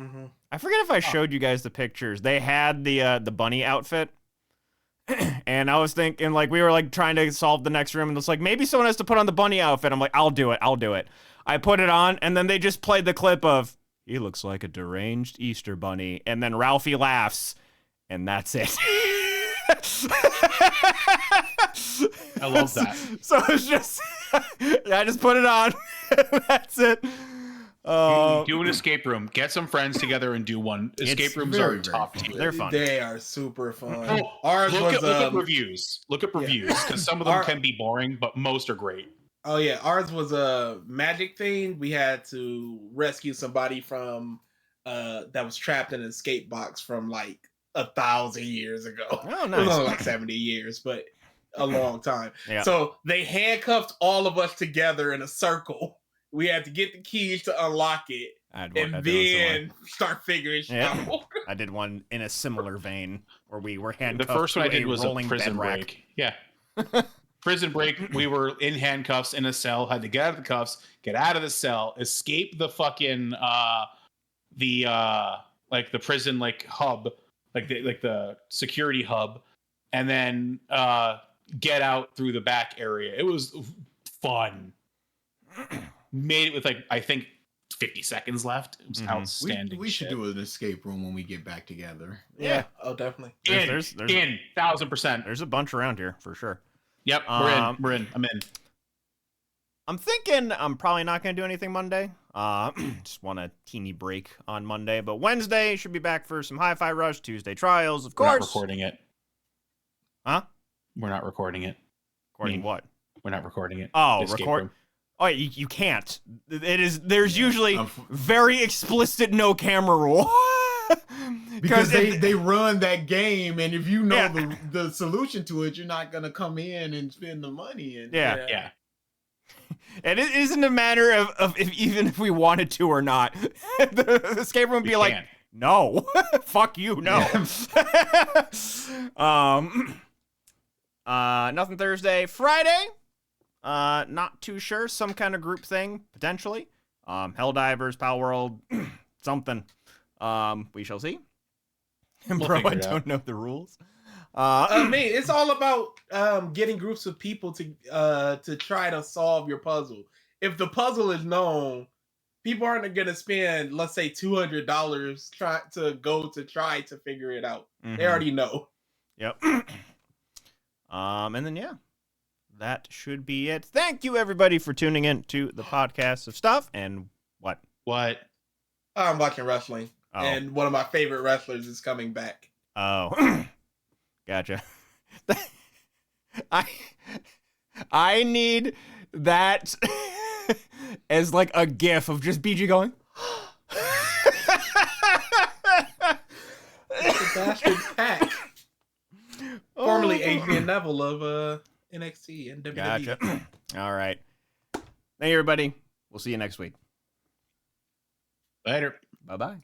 Mm-hmm. I forget if I showed you guys the pictures. They had the bunny outfit. And I was thinking, like, we were, like, trying to solve the next room, and it's like, maybe someone has to put on the bunny outfit. I'm like, I'll do it. I put it on, and then they just played the clip of, he looks like a deranged Easter bunny, and then Ralphie laughs, and that's it. I love that. So it's just, yeah, I just put it on. That's it. Do an escape room. Get some friends together and do one. Escape rooms very, are very top fun. tier. They're fun. They are super fun. Oh, Ours look was at reviews. Look at yeah. reviews because some of them Our- can be boring, but most are great. Oh yeah, ours was a magic thing. We had to rescue somebody from that was trapped in an escape box from like 1,000 years ago. Oh, It was nice. only like 70 years, but a long time. Yeah. So they handcuffed all of us together in a circle. We had to get the keys to unlock it, I and then start figuring shit Yeah. out. I did one in a similar vein where we were handcuffed. The first one I to did was a rolling prison bed rack. break. Yeah. Prison break. We were in handcuffs in a cell, had to get out of the cuffs, get out of the cell, escape the fucking like the prison like hub, like the security hub, and then get out through the back area. It was fun. Made it with like I think 50 seconds left. It was outstanding. We should shit. do an escape room when we get back together. Yeah. Oh, definitely. There's 1000%. There's a bunch around here for sure. Yep, we're in. I'm in. I'm thinking I'm probably not going to do anything Monday. Just want a teeny break on Monday. But Wednesday, should be back for some Hi-Fi Rush. Tuesday Trials, of We're not course. recording it. Huh? We're not recording it. Recording what? We're not recording it. Oh, The escape record. room. Oh, you can't. There's usually very explicit no camera rule. Because they run that game, and if you know Yeah. the solution to it, you're not gonna come in and spend the money. And Yeah. And it isn't a matter of if, even if we wanted to or not. The escape room would We be like, can't. no, fuck you, no. Nothing Thursday. Friday, not too sure. Some kind of group thing, potentially. Helldivers, Pal World, something. We shall see. We'll Bro, I figure it out. don't know the rules. I mean, it's all about getting groups of people to try to solve your puzzle. If the puzzle is known, people aren't going to spend, let's say, $200 try to figure it out. Mhm. They already know. Yep. And then yeah, that should be it. Thank you everybody for tuning in to the podcast of stuff. And what? What? I'm watching wrestling, Oh. and one of my favorite wrestlers is coming back. Oh, gotcha. I need that as like a gif of just BG going. The bastard Pack, formerly Adrian Neville of NXT and WWE. Gotcha. All right. Thank you, everybody. We'll see you next week. Later. Bye bye.